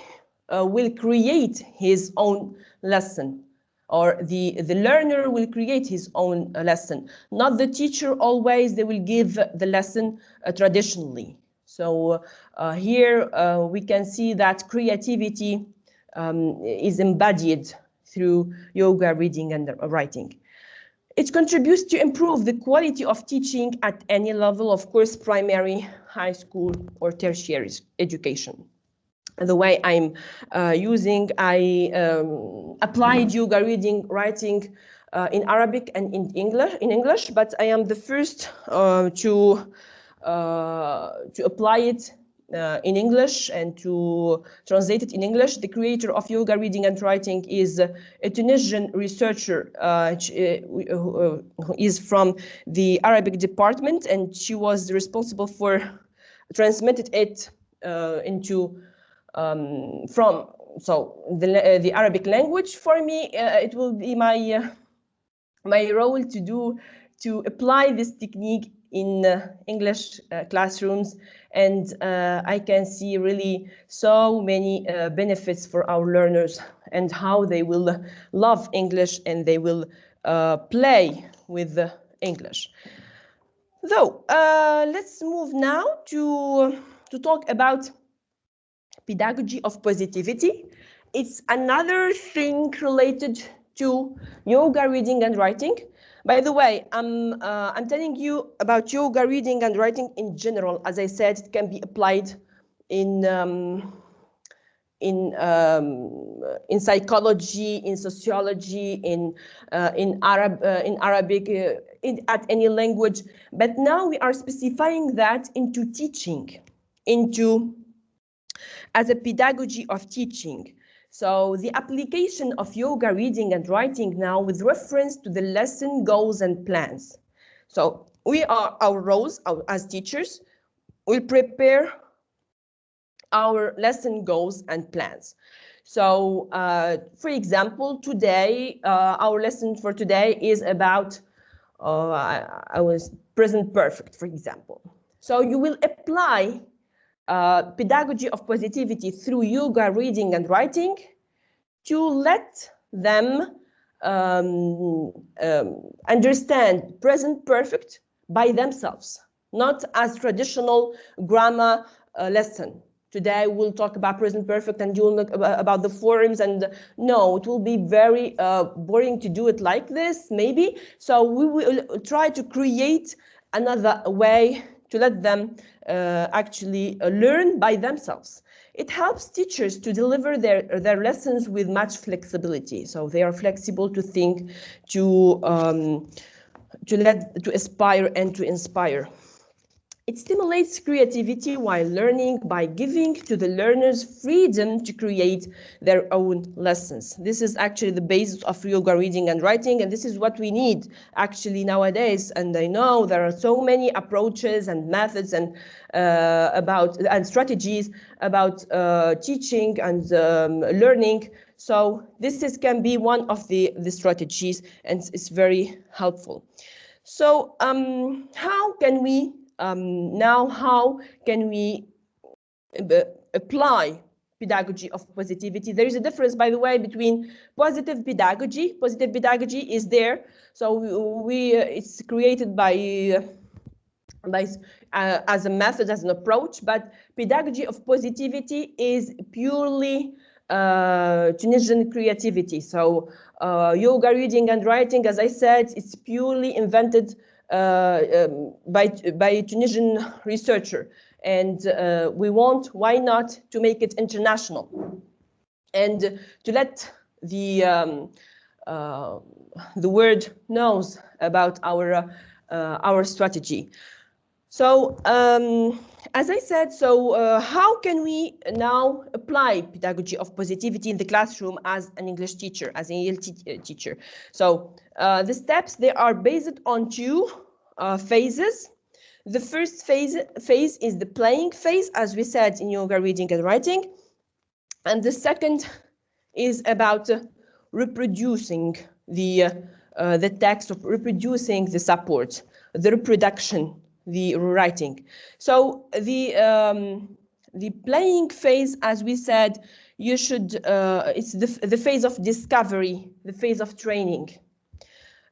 will create his own lesson, or the learner will create his own lesson, not the teacher always. They will give the lesson traditionally. So here we can see that creativity is embodied through yoga, reading, and writing. It contributes to improve the quality of teaching at any level, of course, primary, high school, or tertiary education. The way I'm using, I applied yoga, reading, writing in Arabic and in English, but I am the first to apply it in English and to translate it in English. The creator of yoga, reading, and writing is a Tunisian researcher who is from the Arabic department, and she was responsible for transmitting it into from the Arabic language. For me, it will be my role to apply this technique in English classrooms, and I can see really so many benefits for our learners, and how they will love English and they will play with English. So let's move now to talk about pedagogy of positivity. It's another thing related to yoga, reading, and writing. By the way, I'm telling you about yoga, reading, and writing in general. As I said, it can be applied in psychology, in sociology, in Arabic, at any language. But now we are specifying that into teaching, as a pedagogy of teaching. So the application of yoga, reading, and writing now with reference to the lesson goals and plans. So our roles as teachers will prepare our lesson goals and plans. So for example, today, our lesson for today is about, I was present perfect, for example. So you will apply pedagogy of positivity through yoga, reading, and writing, to let them understand present perfect by themselves, not as traditional grammar lesson. Today we'll talk about present perfect and you'll look about the forms, and no, it will be very boring to do it like this, maybe. So we will try to create another way to let them actually learn by themselves. It helps teachers to deliver their lessons with much flexibility. So they are flexible to think, to aspire and to inspire. It stimulates creativity while learning by giving to the learners freedom to create their own lessons. This is actually the basis of yoga, reading, and writing, and this is what we need actually nowadays. And I know there are so many approaches and methods and strategies about teaching and learning. So this can be one of the strategies, and it's very helpful. So how can we apply pedagogy of positivity? There is a difference, by the way, between positive pedagogy. Positive pedagogy is there, so it's created as a method, as an approach, but pedagogy of positivity is purely Tunisian creativity. So yoga, reading, and writing, as I said, it's purely invented by a Tunisian researcher, and why not to make it international and to let the world knows about our strategy. So as I said, how can we now apply pedagogy of positivity in the classroom as an English teacher, as an ELT teacher? So the steps, they are based on two phases. The first phase is the playing phase, as we said in yoga, reading, and writing. And the second is about reproducing the text, of reproducing the support, the reproduction, the writing. So the playing phase, as we said, you should it's the phase of discovery, the phase of training,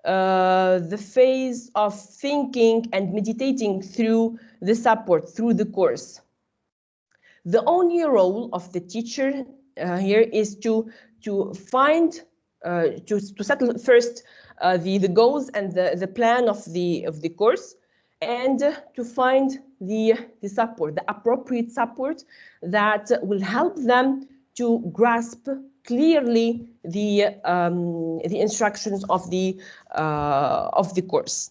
the phase of thinking and meditating through the support, through the course. The only role of the teacher here is to find to settle first the goals and the plan of the course, and to find the support, the appropriate support that will help them to grasp clearly the instructions of the course.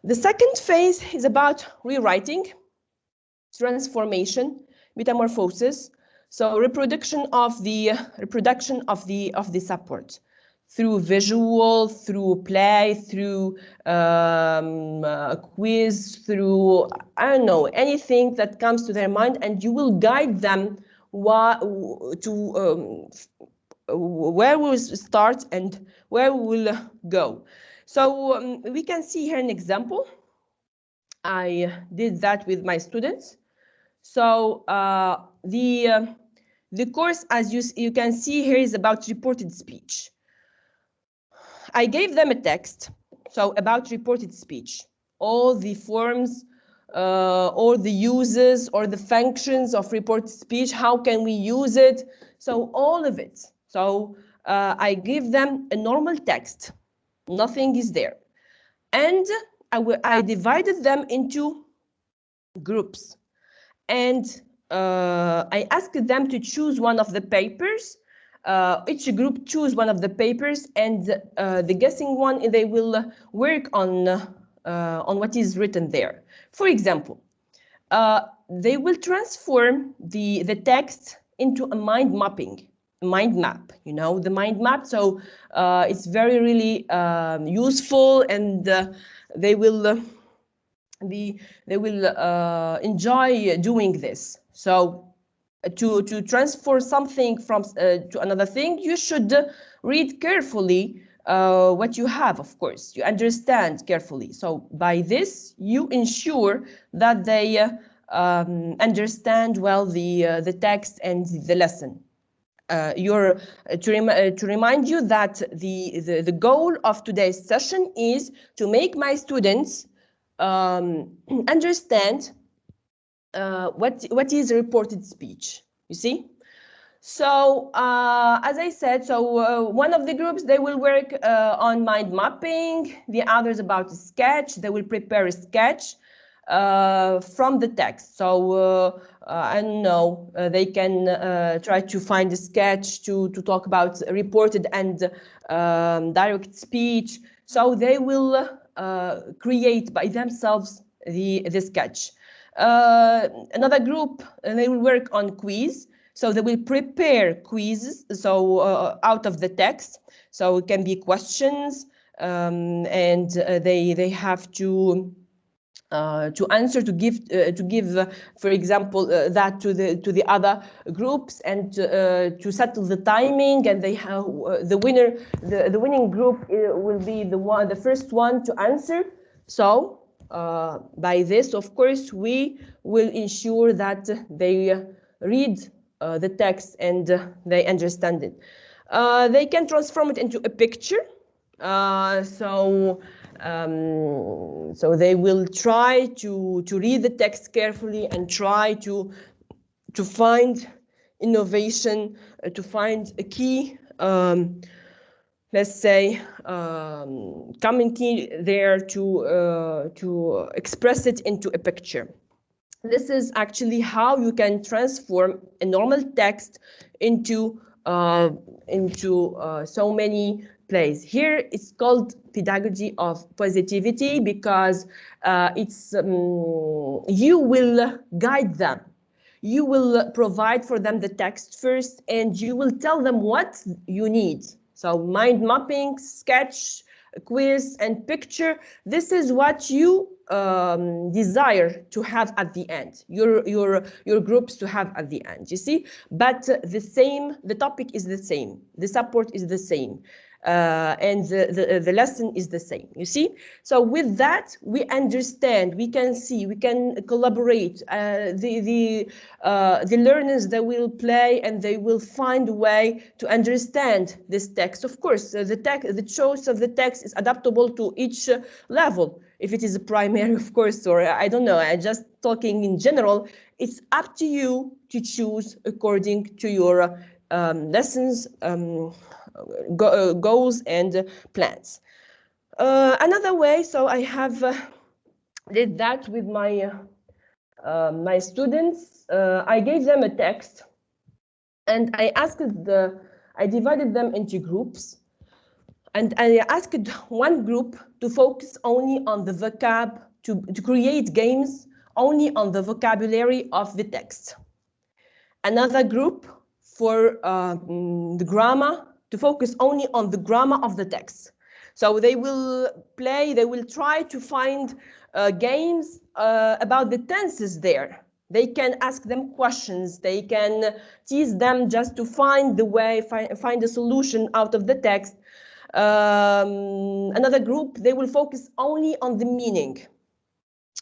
The second phase is about rewriting, transformation, metamorphosis. So reproduction of the support through visual, through play, through quiz, through, I don't know, anything that comes to their mind, and you will guide them where we'll start and where we'll go. So we can see here an example. I did that with my students. So the course, as you can see here, is about reported speech. I gave them a text, so about reported speech, all the forms, or the uses or the functions of reported speech, how can we use it, so all of it. So I give them a normal text, nothing is there. And I divided them into groups. And I asked them to choose one of the papers. Each group choose one of the papers, and the guessing one, they will work on what is written there. For example, they will transform the text into a mind map, you know, the mind map. So it's very really useful, and they will enjoy doing this. So to transfer something from to another thing, you should read carefully what you have, of course. You understand carefully. So by this, you ensure that they understand well the text and the lesson. To remind you that the goal of today's session is to make my students understand what is reported speech, you see. So as I said, one of the groups, they will work on mind mapping, the others about a sketch. They will prepare a sketch from the text. So I don't know, they can try to find a sketch to talk about reported and direct speech. So they will create by themselves the sketch. Another group, they will work on quiz. So they will prepare quizzes, so out of the text. So it can be questions, and they have to answer, to give, for example, that to the other groups, and to settle the timing. And they have the winner. The winning group will be the first one to answer. So by this, of course, we will ensure that they read the text and they understand it. They can transform it into a picture. So they will try to read the text carefully and try to find innovation, to find a key, let's say, common key there to express it into a picture. This is actually how you can transform a normal text into so many plays. Here it's called pedagogy of positivity, because it's you will guide them. You will provide for them the text first, and you will tell them what you need. So mind mapping, sketch, quiz, and picture. This is what you desire to have at the end. Your groups to have at the end. You see, but the topic is the same. The support is the same. And the lesson is the same, you see. So with that, we understand, we can see, we can collaborate. The learners, they will play and they will find a way to understand this text. Of course, the choice of the text is adaptable to each level. If it is a primary, of course, or I don't know, I'm just talking in general, it's up to you to choose according to your lessons, goals and plans. Another way, so I have did that with my my students. I gave them a text, and I divided them into groups, and I asked one group to focus only on the vocab, to create games only on the vocabulary of the text. Another group for the grammar, to focus only on the grammar of the text. So they will play, they will try to find games about the tenses there. They can ask them questions, they can tease them just to find the way, find a solution out of the text. Another group, they will focus only on the meaning.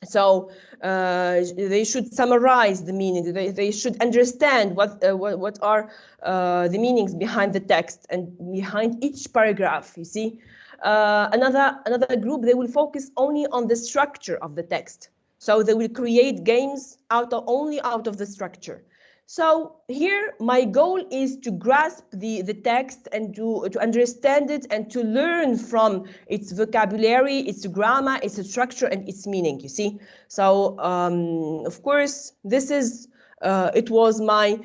So they should summarize the meaning. They should understand what are the meanings behind the text and behind each paragraph. You see, another group, they will focus only on the structure of the text. So they will create games only out of the structure. So here, my goal is to grasp the text and to understand it and to learn from its vocabulary, its grammar, its structure, and its meaning, you see. So, of course, this is, it was my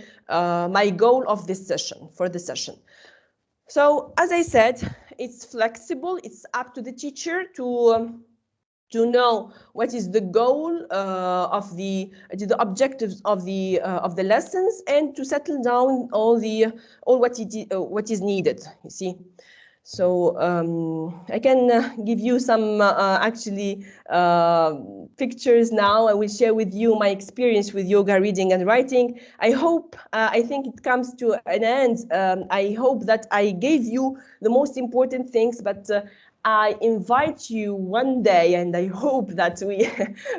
goal of this session, for the session. So, as I said, it's flexible. It's up to the teacher to know what is the goal of the objectives of the lessons, and to settle down all what is needed, you see. So I can give you some actually pictures now. I will share with you my experience with yoga reading and writing. I hope, I think it comes to an end. I hope that I gave you the most important things, but I invite you one day, and I hope that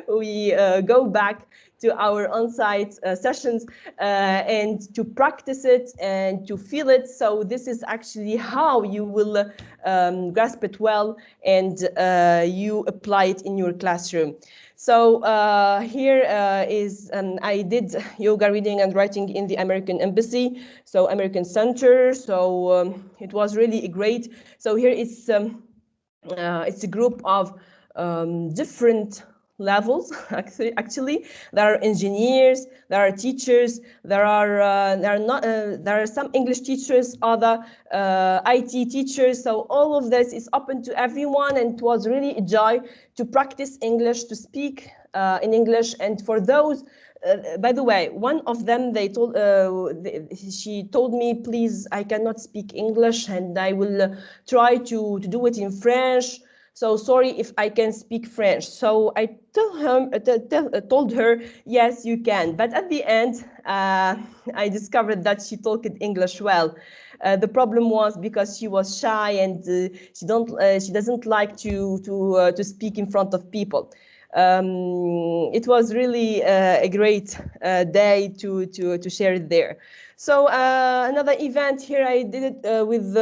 we go back to our on-site sessions and to practice it and to feel it. So this is actually how you will grasp it well, and you apply it in your classroom. So here is I did yoga reading and writing in the American Embassy, so American Center. So it was really great. So here is it's a group of different levels. Actually, there are engineers, there are teachers, there are some English teachers, other IT teachers. So all of this is open to everyone, and it was really a joy to practice English, to speak in English. And for those, by the way, one of them, she told me, please, I cannot speak English, and I will try to do it in French. So sorry if I can speak French. So I told her, yes, you can. But at the end, I discovered that she talked English well. The problem was because she was shy, and she doesn't like to speak in front of people. It was really a great day to share it there. So another event here, I did it with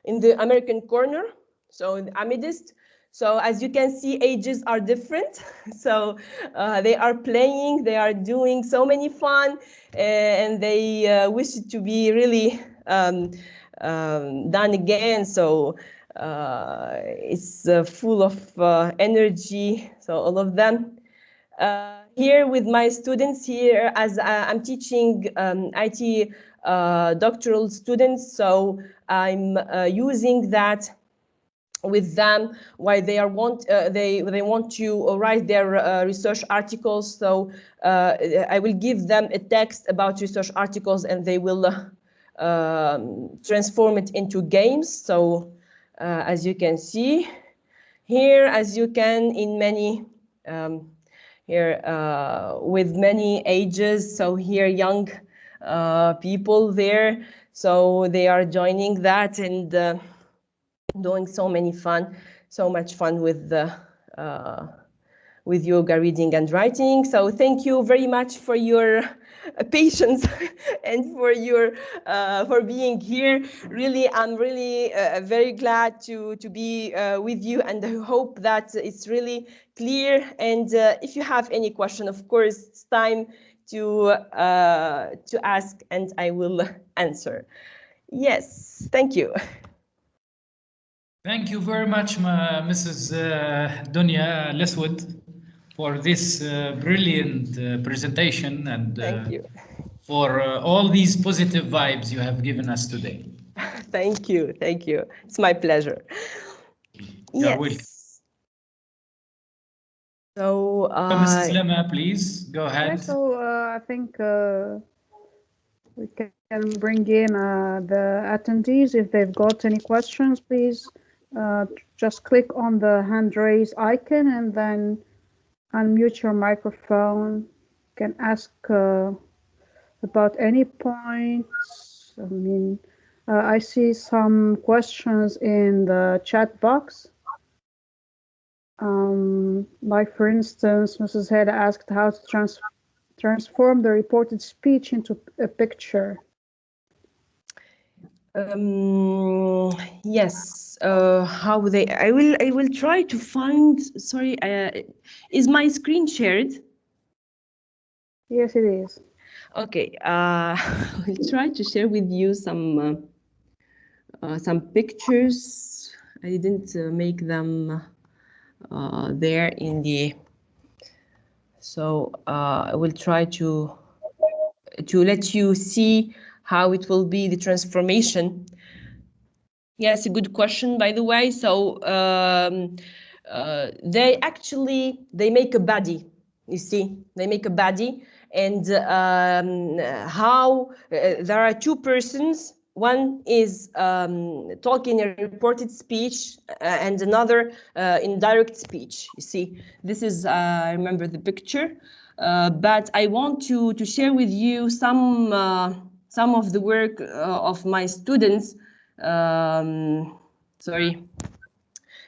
in the American corner, so in Amethyst. So as you can see, ages are different. So they are playing, they are doing so many fun, and they wish it to be really done again. So it's full of energy, so all of them. Here with my students here, as I'm teaching IT doctoral students, so I'm using that with them while they want to write their research articles. So I will give them a text about research articles, and they will transform it into games. So as you can see here, as you can in many here with many ages. So here young people there, so they are joining that and doing so much fun with yoga reading and writing. So thank you very much for your patience and for being here. Really, I'm really very glad to be with you, and I hope that it's really clear. And if you have any question, of course, it's time to ask, and I will answer. Yes, thank you. Thank you very much, Mrs. Dunya Leswood, for this brilliant presentation, and thank you for all these positive vibes you have given us today. Thank you. It's my pleasure. You're welcome. So, Mrs. Lema, please go ahead. Yeah, so I think we can bring in the attendees. If they've got any questions, please just click on the hand raise icon and then unmute your microphone. You can ask about any points. I mean, I see some questions in the chat box. Like for instance, Mrs. Head asked how to transform the reported speech into a picture. Yes. How they? I will try to find. Sorry. Is my screen shared? Yes, it is. Okay. I'll try to share with you some pictures. I didn't make them there in the. So I will try to let you see how it will be the transformation. Yes, a good question, by the way. So they make a body. You see, they make a body, and how there are two persons. One is talking a reported speech, and another in direct speech. You see, this is I remember the picture, but I want to share with you some of the work of my students. Sorry,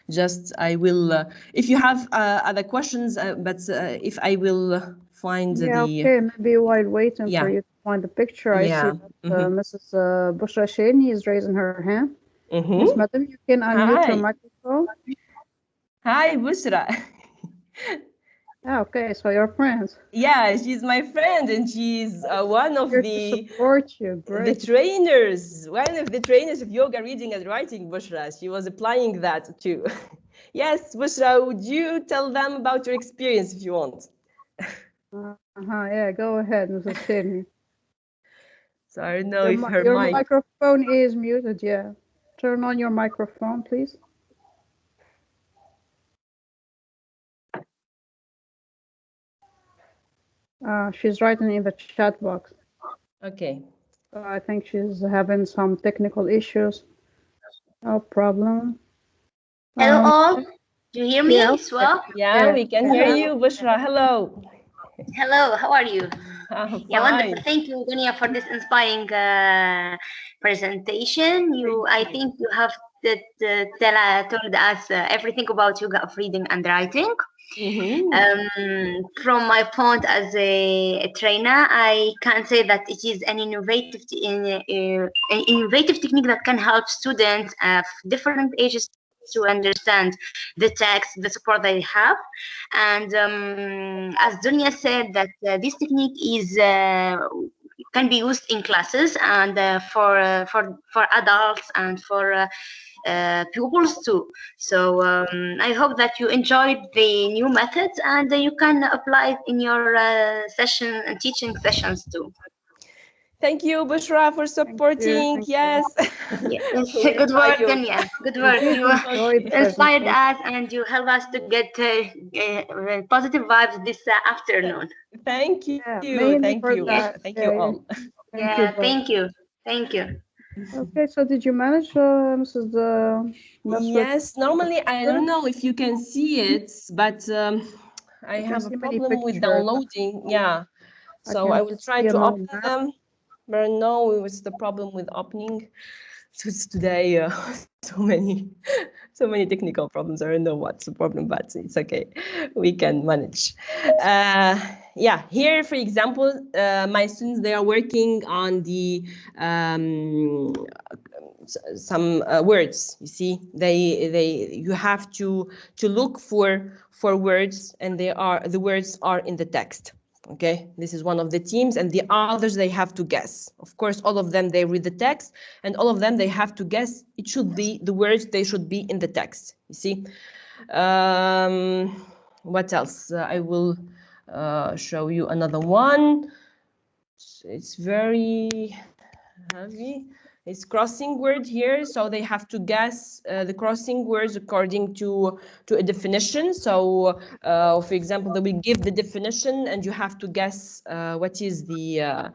Just I will, if you have other questions, but if I will find Yeah, the... okay. Maybe while waiting Yeah. for you to find the picture, I see Yeah. that Mrs. Bushra Sheni is raising her hand. Mhm. Yes, madam, you can unmute your Hi. microphone. Hi, Bushra. Ah, okay, so you're friends. Yeah, she's my friend, and she's one of Here to the support you. Great. trainers, one of the trainers of yoga reading and writing, Bushra. She was applying that too. Yes, Bushra, would you tell them about your experience if you want? Yeah, go ahead, Mrs. Sheni. So I don't know if her Your mic... microphone is muted, yeah. Turn on your microphone, please. She's writing in the chat box. Okay. I think she's having some technical issues. No problem. Hello all. Do you hear me as well? Yeah, we can hear you, Bushra. Hello. Hello, how are you? Yeah, wonderful. Thank you, Dunia, for this inspiring presentation. I think you have told us everything about yoga of reading and writing. From my point as a trainer, I can say that it is an innovative technique that can help students of different ages to understand the text, the support they have. And as Dunya said, that this technique is can be used in classes and for adults and for pupils too. So I hope that you enjoyed the new methods and you can apply it in your session and teaching sessions too. Thank you, Bushra, for supporting. Yes. Yes, good work, Dunya. Good work. You inspired us and you help us to get positive vibes this afternoon. Thank you. Yeah, Thank you. Thank you all. Thank you. Thank you. Okay, so did you manage, Mrs. Yes, normally I don't know if you can see it, but I have a problem with downloading. Yeah, so I will try to open them, but no, it was the problem with opening. So it's today so many technical problems. I don't know what's the problem, but it's okay. We can manage. Yeah, here, for example, my students, they are working on the some words. You see, you have to look for words, and the words are in the text. Okay, this is one of the teams, and the others, they have to guess. Of course, all of them, they read the text, and all of them, they have to guess. It should be the words, they should be in the text. You see, what else? I will show you another one. It's very heavy. It's crossing word here, so they have to guess the crossing words according to a definition. So, for example, they will give the definition, and you have to guess what is the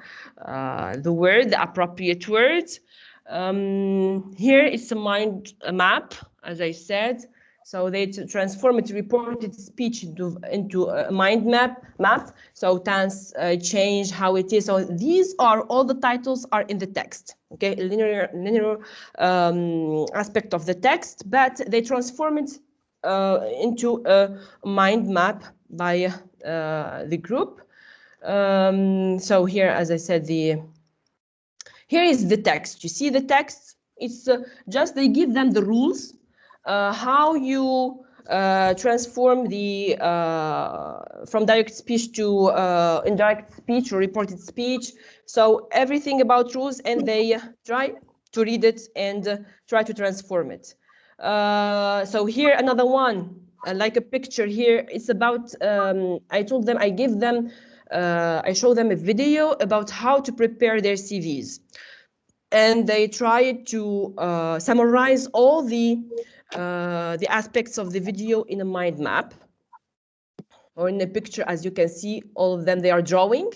word, the appropriate word. Here it's a mind map, as I said. So they transform it, reported speech into a mind map. So tense, change, how it is. So these are all the titles are in the text. Okay, linear aspect of the text, but they transform it into a mind map by the group. So here, as I said, here is the text. You see the text? It's just they give them the rules. How you transform the from direct speech to indirect speech or reported speech. So everything about rules, and they try to read it and try to transform it. So here another one, like a picture here. It's about, I told them, I give them, I show them a video about how to prepare their CVs. And they try to summarize all the aspects of the video in a mind map or in a picture. As you can see, all of them, they are drawing.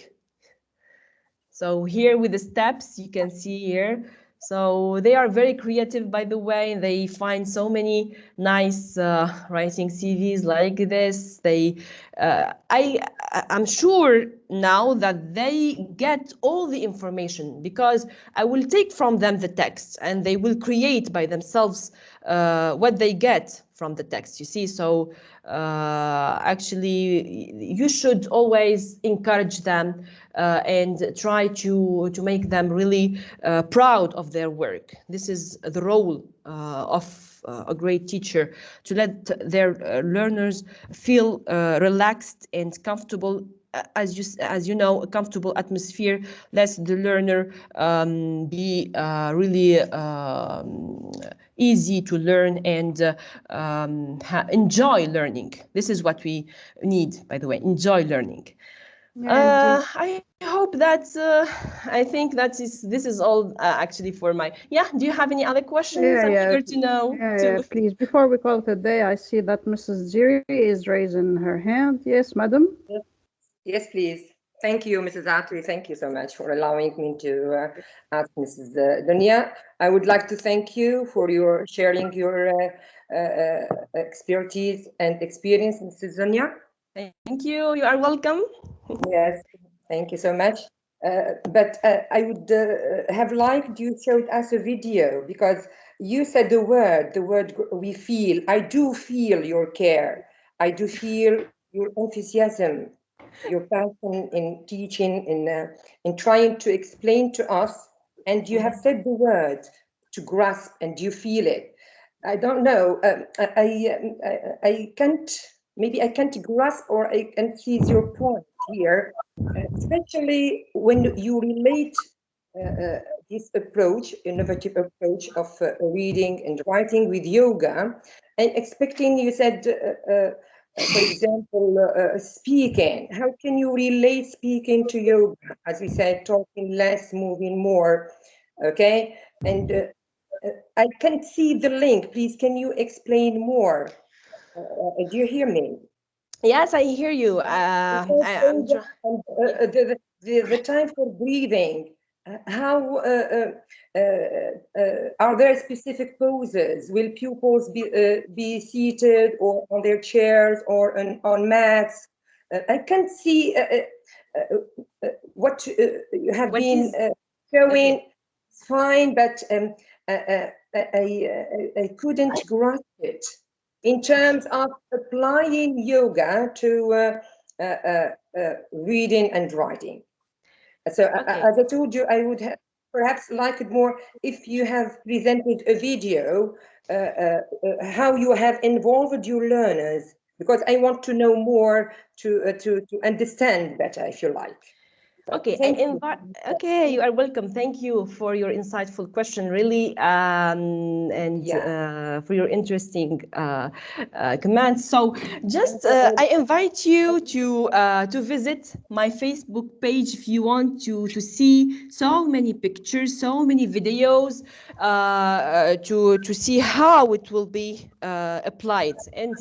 So here with the steps, you can see here. So they are very creative, by the way. They find so many nice writing CVs like this. I'm sure now that they get all the information, because I will take from them the text and they will create by themselves what they get from the text, you see. So actually you should always encourage them and try to make them really proud of their work. This is the role of a great teacher, to let their learners feel relaxed and comfortable. As you know, a comfortable atmosphere lets the learner be really easy to learn and enjoy learning. This is what we need, by the way, enjoy learning. I hope that I think this is all actually for my. Yeah, do you have any other questions? I'm eager to know. Please, before we call it a day, I see that Mrs. Ziri is raising her hand. Yes, madam. Yes, please. Thank you, Mrs. Atri. Thank you so much for allowing me to ask Mrs. Dunya. I would like to thank you for your sharing your expertise and experience, Mrs. Dunya. Thank you. You are welcome. Yes, thank you so much. But I would have liked you showed us a video, because you said the word we feel. I do feel your care. I do feel your enthusiasm, your passion in teaching, in trying to explain to us. And you have said the word to grasp, and you feel it. I don't know. I can't. Maybe I can't grasp, or I can seize your point here, especially when you relate this approach, innovative approach of reading and writing with yoga, and expecting, you said, for example, speaking. How can you relate speaking to yoga? As we said, talking less, moving more, okay? And I can't see the link. Please, can you explain more? Do you hear me? Yes, I hear you. The time for breathing. How are there specific poses? Will pupils be seated or on their chairs or on mats? I can't see what you have been showing. Okay. It's fine, but I couldn't grasp it in terms of applying yoga to reading and writing. So as I told you, I would have perhaps like it more if you have presented a video, how you have involved your learners, because I want to know more to understand better, if you like. Okay, okay, you are welcome. Thank you for your insightful question, really, and for your interesting comments. So, just I invite you to visit my Facebook page if you want to see so many pictures, so many videos, to see how it will be applied. And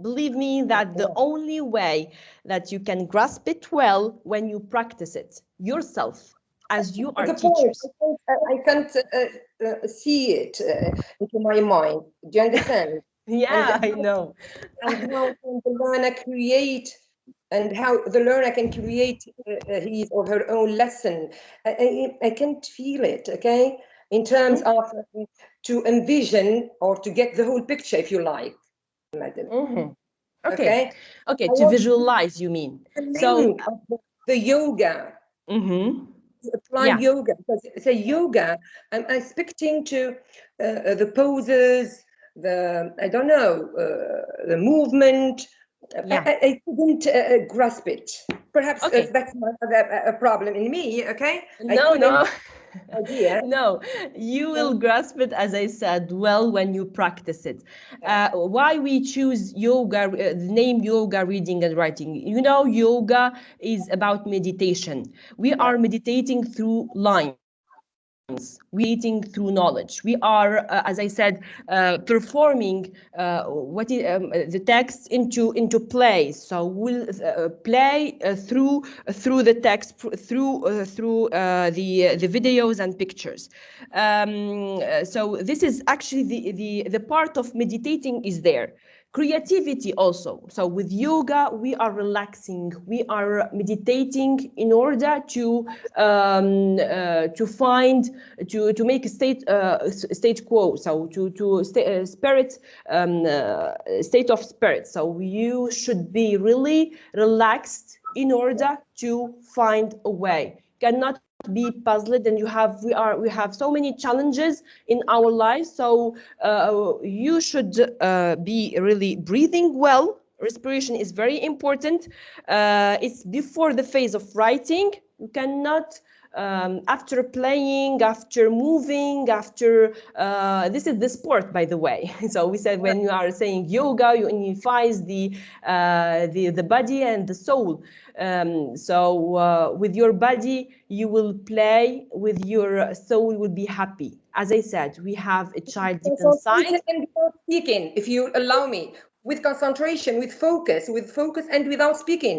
believe me that the only way that you can grasp it well when you practice it yourself as you are teachers. I can't see it into my mind. Do you understand? Yeah, I know. And how can the learner create, and how the learner can create his or her own lesson. I can't feel it, okay? In terms of to envision or to get the whole picture, if you like, madam. Okay. Okay, to visualize, you mean. So the yoga. Apply yoga, because say yoga, I'm expecting to the poses, I don't know, the movement. I couldn't grasp it. Perhaps that's a problem in me. Okay. No. No, you will grasp it, as I said, well when you practice it. Why we choose yoga, the name yoga reading and writing? You know, yoga is about meditation. We are meditating through lines. We are meditating through knowledge. We are, as I said, performing the text into play. So we'll play through the text, through the videos and pictures. So this is actually the part of meditating is there. creativity also. So with yoga, we are relaxing, we are meditating in order to find, to make a state quo. So to spirit, state of spirit. So you should be really relaxed in order to find a way. Cannot be puzzled, and we have so many challenges in our lives. So you should be really breathing well. Respiration is very important. It's before the phase of writing. You cannot after playing, after moving, after this is the sport, by the way. So we said when you are saying yoga, you unifies the body and the soul. So with your body, you will play. With your soul, you will be happy. As I said, we have a child deep inside. And without speaking, if you allow me, with concentration, with focus, and without speaking.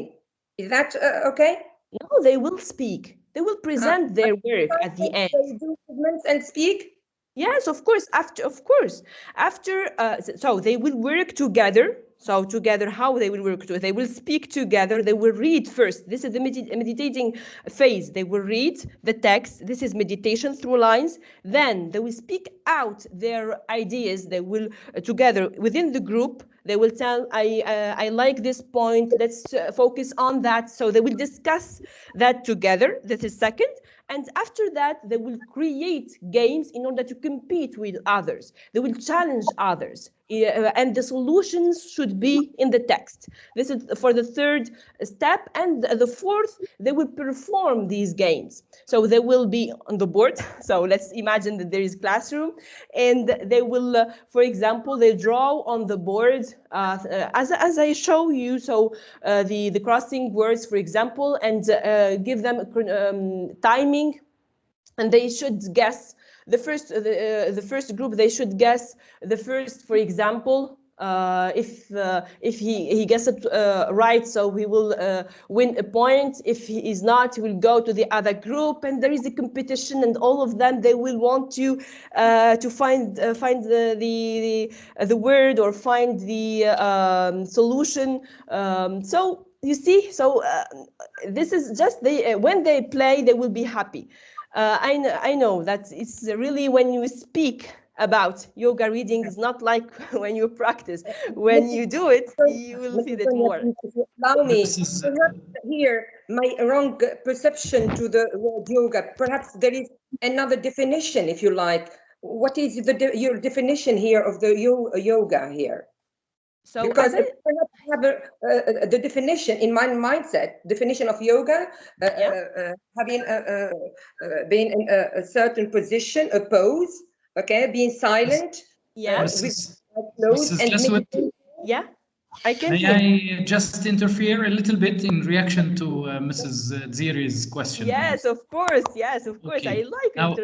Is that okay? No, they will speak. They will present their work at the end. They do movements and speak? Yes, of course. After, so they will work together. So together, how they will work together? They will speak together. They will read first. This is the meditating phase. They will read the text. This is meditation through lines. Then they will speak out their ideas. They will together within the group. They will tell, I like this point. Let's focus on that. So they will discuss that together. That is second. And after that, they will create games in order to compete with others. They will challenge others. And the solutions should be in the text. This is for the third step. And the fourth, they will perform these games. So they will be on the board. So let's imagine that there is classroom. And they will, for example, they draw on the board, as I show you, so the crossing words, for example, and give them timing. And they should guess the first group. They should guess the first, for example, if he gets it right, so he will win a point. If he is not, he will go to the other group, and there is a competition, and all of them, they will want to find the word or find the solution. So you see, so this is just when they play, they will be happy. I know that it's really when you speak about yoga reading, it's not like when you practice. When you do it, you will feel it more. Allow me, perhaps here my wrong perception to the word yoga. Perhaps there is another definition, if you like. What is your definition here of the yoga here? So because I have the definition in my mindset, definition of yoga, having being in a certain position, a pose, okay, being silent, Mrs. Yeah, I can. May I just interfere a little bit in reaction to Mrs. Ziri's question? Yes, of course. Yes, of course. Okay. I like now,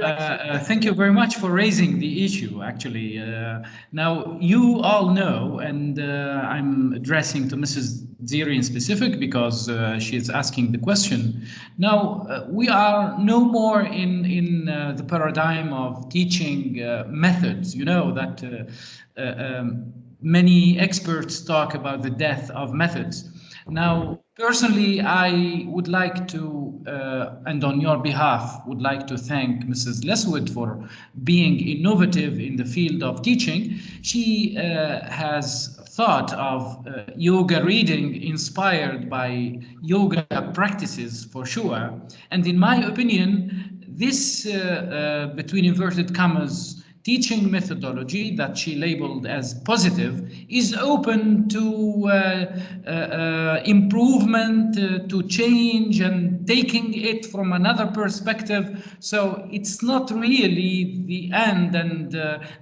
thank you very much for raising the issue, actually. Now, you all know, and I'm addressing to Mrs. Ziri in specific because she is asking the question. Now, we are no more in the paradigm of teaching methods. You know that many experts talk about the death of methods. Now, personally, I would like to, and on your behalf, would like to thank Mrs. Leswood for being innovative in the field of teaching. She has thought of yoga reading inspired by yoga practices, for sure. And in my opinion, this, between inverted commas, teaching methodology that she labeled as positive is open to improvement, to change, and taking it from another perspective. So it's not really the end, and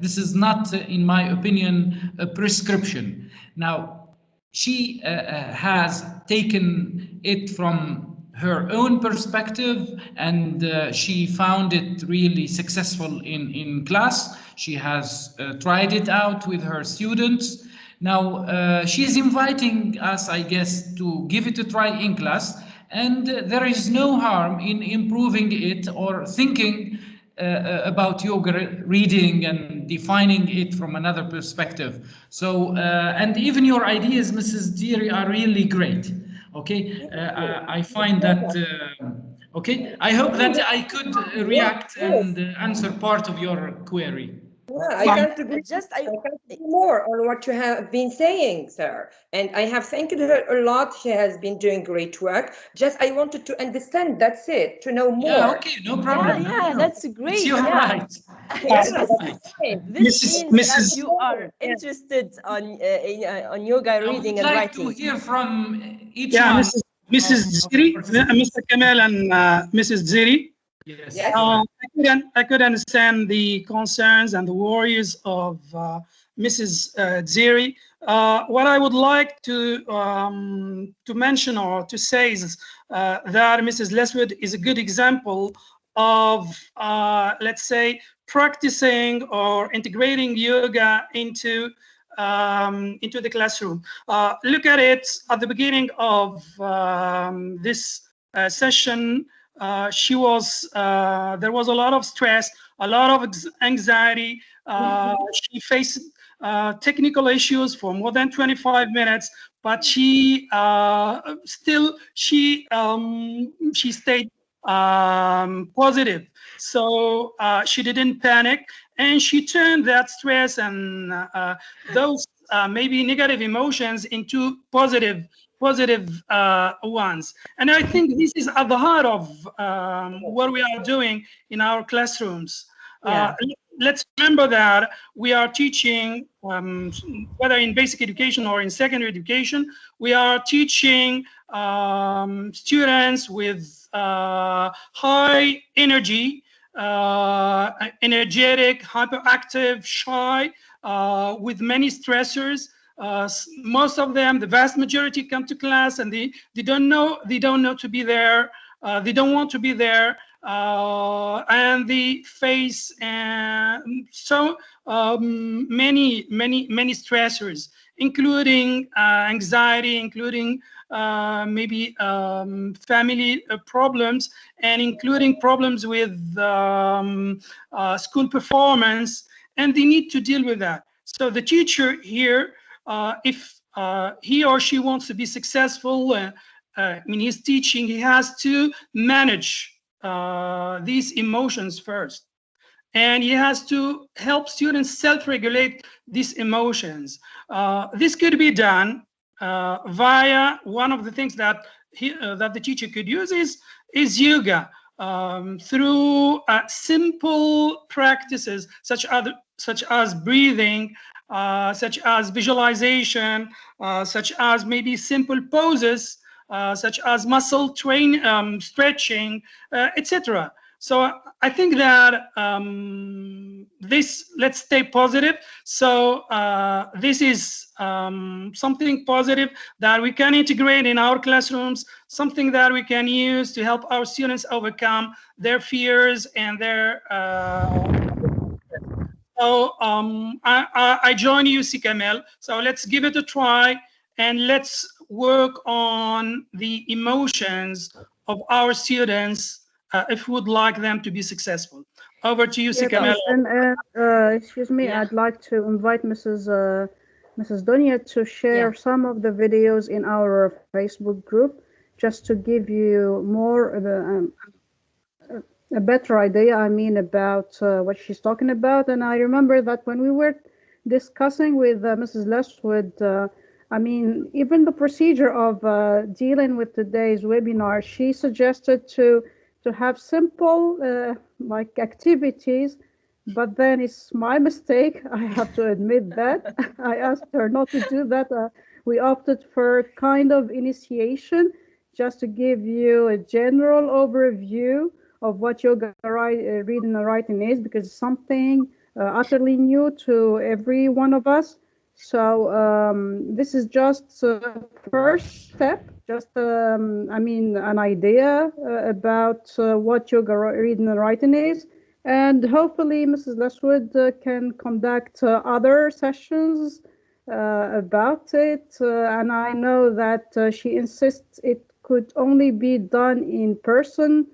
this is not, in my opinion, a prescription. Now, she has taken it from her own perspective, and she found it really successful in class. She has tried it out with her students. Now she's inviting us, I guess, to give it a try in class, and there is no harm in improving it or thinking about yoga reading and defining it from another perspective. So, and even your ideas, Mrs. Deary, are really great. Okay, I find that, okay, I hope that I could react and answer part of your query. Yeah, I can't agree. I can't agree more on what you have been saying, sir. And I have thanked her a lot. She has been doing great work. Just I wanted to understand. That's it. To know more. Yeah, okay, no problem. Yeah, that's great. It's your right. Yeah, This means that you are interested on yoga I would reading and like to writing. hear from each Yeah, one. Mrs. Ziri, Mr. Kamal and Mrs. Ziri. Yes. I could understand the concerns and the worries of Mrs. Ziri. What I would like to mention or to say is that Mrs. Leswood is a good example of, let's say, practicing or integrating yoga into the classroom. Look at it at the beginning of this session. She was there was a lot of stress, a lot of anxiety. She faced technical issues for more than 25 minutes, but she stayed positive. So she didn't panic, and she turned that stress and those maybe negative emotions into positive ones. And I think this is at the heart of what we are doing in our classrooms. Let's remember that we are teaching, whether in basic education or in secondary education, we are teaching students with high energy, energetic, hyperactive, shy, with many stressors. Most of them, the vast majority, come to class and they don't know to be there. They don't want to be there, and they face so many stressors, including anxiety, including maybe family problems, and including problems with school performance, and they need to deal with that. So the teacher here, if he or she wants to be successful in his teaching, he has to manage these emotions first. And he has to help students self-regulate these emotions. This could be done via one of the things that the teacher could use is yoga, through simple practices such as breathing, such as visualization, such as maybe simple poses, such as muscle stretching, etc. So I think that let's stay positive. So this is something positive that we can integrate in our classrooms, something that we can use to help our students overcome their fears and their so I join you, Sikamel. So let's give it a try and let's work on the emotions of our students if we would like them to be successful. Over to you, Sikamel. And excuse me, I'd like to invite Mrs. Donia to share some of the videos in our Facebook group, just to give you more a better idea, I mean, about what she's talking about. And I remember that when we were discussing with Mrs. Leswood, I mean, even the procedure of dealing with today's webinar, she suggested to have simple like activities, but then it's my mistake. I have to admit that. I asked her not to do that. We opted for kind of initiation, just to give you a general overview of what yoga reading and writing is, because it's something utterly new to every one of us. So this is just the first step, just I mean, an idea about what yoga reading and writing is. And hopefully Mrs. Leswood can conduct other sessions about it. And I know that she insists it could only be done in person,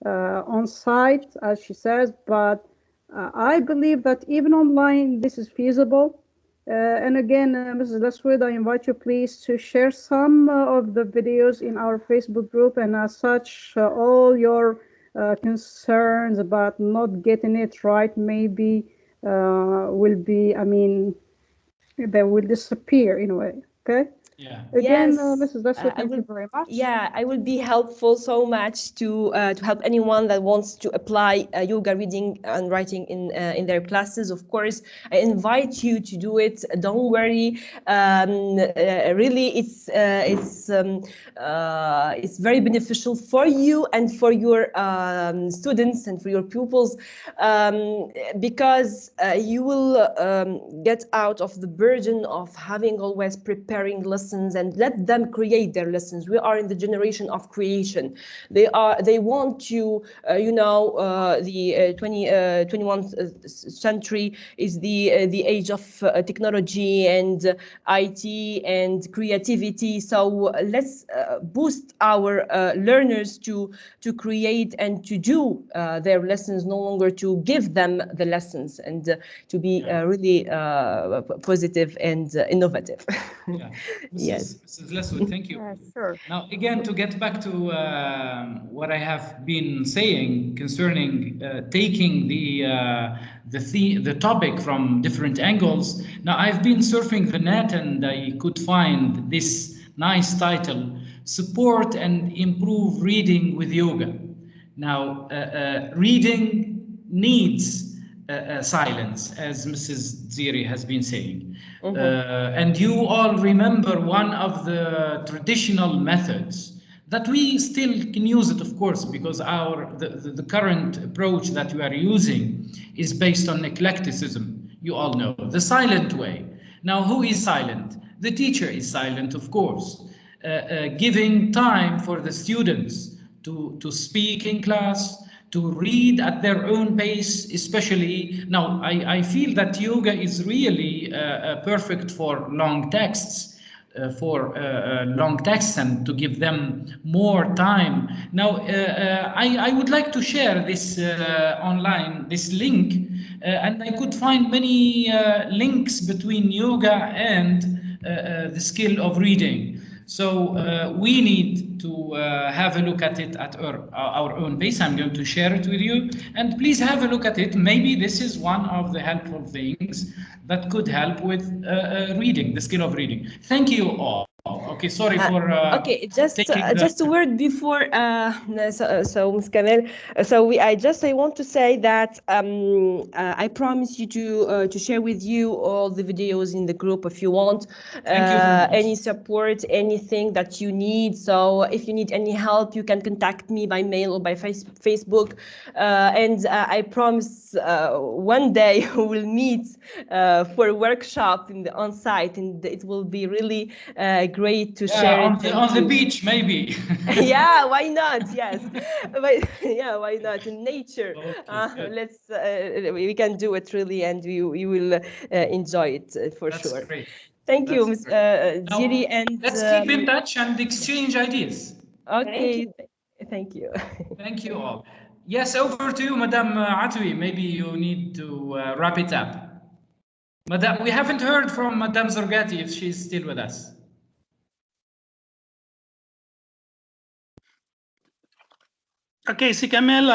on site, as she says, but I believe that even online this is feasible. And again, Mrs. Leswood, I invite you please to share some of the videos in our Facebook group, and as such, all your concerns about not getting it right maybe will be, I mean, they will disappear in a way, okay? Yeah. Again, Yes, Mrs. Leswood, I thank you will. very much. Yeah, I will be helpful so much to help anyone that wants to apply yoga reading and writing in their classes. Of course, I invite you to do it. Don't worry. Really, it's very beneficial for you and for your students and for your pupils, because you will get out of the burden of having always preparing lessons, and let them create their lessons. We are in the generation of creation. They want to, the 21st century is the age of technology and IT and creativity. So let's boost our learners to create and to do their lessons, no longer to give them the lessons, and to be really positive and innovative. Yeah. Yes. Mrs. Leswood, thank you. Sure. Now, again, to get back to what I have been saying concerning taking the topic from different angles. Now, I've been surfing the net and I could find this nice title: Support and Improve Reading with Yoga. Now, reading needs silence, as Mrs. Ziri has been saying. And you all remember one of the traditional methods that we still can use it, of course, because the current approach that we are using is based on eclecticism. You all know the silent way. Now, who is silent? The teacher is silent, of course, giving time for the students to speak in class, to read at their own pace, especially. Now, I feel that yoga is really perfect for long texts, and to give them more time. Now, I would like to share this online, this link, and I could find many links between yoga and the skill of reading. So we need to have a look at it at our own pace. I'm going to share it with you, and please have a look at it. Maybe this is one of the helpful things that could help with reading, the skill of reading. Thank you all. Okay, sorry for Okay, just taking just a word before so Ms. Kamel. I want to say that I promise you to share with you all the videos in the group if you want. Thank you very much. Any support, anything that you need. So if you need any help, you can contact me by mail or by Facebook. And I promise one day we will meet for a workshop in the on-site, and it will be really great to share it on the beach, maybe. Yeah, why not? Yes, but yeah, why not in nature? Okay, Let's we can do it really, and we will enjoy it for That's sure. great. Thank you, That's Ms. great. Now, Ziri, and let's keep in touch and exchange ideas. okay, thank you. Thank you all. Yes, over to you, Madam Atwi. Maybe you need to wrap it up. Madam, we haven't heard from Madam Zorgati if she's still with us. Okay, Sikamel,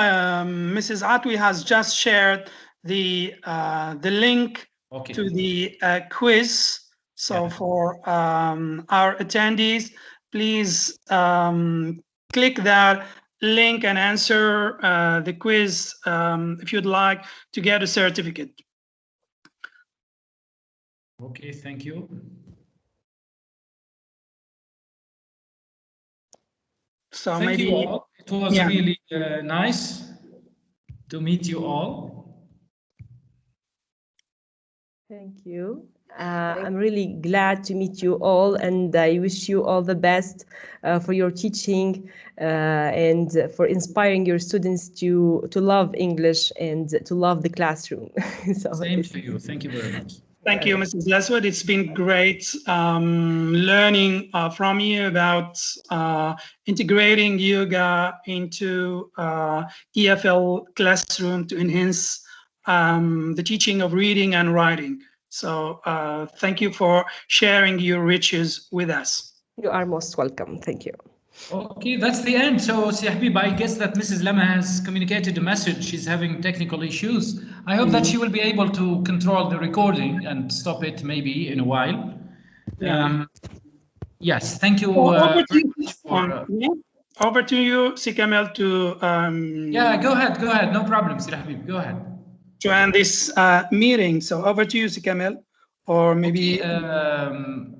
Mrs. Atwi has just shared the link to the quiz. So for our attendees, please click that link and answer the quiz if you'd like to get a certificate. Okay, thank you. So thank maybe you all. It was really nice to meet you all. Thank you. I'm really glad to meet you all, and I wish you all the best for your teaching and for inspiring your students to love English and to love the classroom. Same to you. Thank you very much. Thank you, Mrs. Leswood. It's been great learning from you about integrating yoga into EFL classroom to enhance the teaching of reading and writing. So thank you for sharing your riches with us. You are most welcome. Thank you. Okay, that's the end. So, Si Habib, I guess that Mrs. Lama has communicated a message. She's having technical issues. I hope that she will be able to control the recording and stop it maybe in a while. Yes, thank you Over to very you, much for... over to you, Si Kamel, to yeah, go ahead. No problem, Si Habib, go ahead. To end this meeting. So over to you, Si Kamel, or maybe... Okay,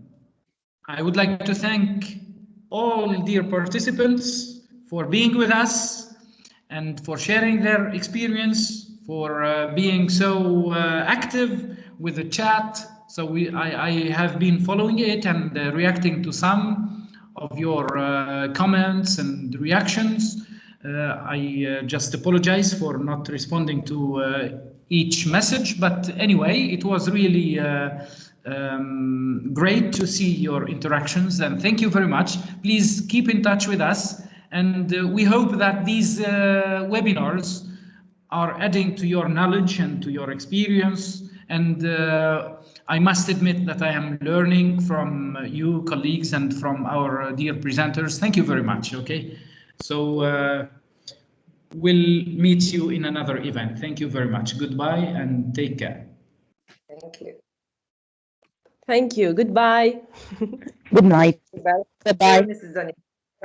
I would like to thank all dear participants for being with us and for sharing their experience, for being so active with the chat. So I have been following it and reacting to some of your comments and reactions. I just apologize for not responding to each message, but anyway, it was really great to see your interactions, and thank you very much. Please keep in touch with us, and we hope that these webinars are adding to your knowledge and to your experience. And I must admit that I am learning from you colleagues and from our dear presenters. Thank you very much. Okay, so we'll meet you in another event. Thank you very much. Goodbye and take care. Thank you. Thank you. Goodbye. Good night. Goodbye. Bye-bye. Mrs. Zoni.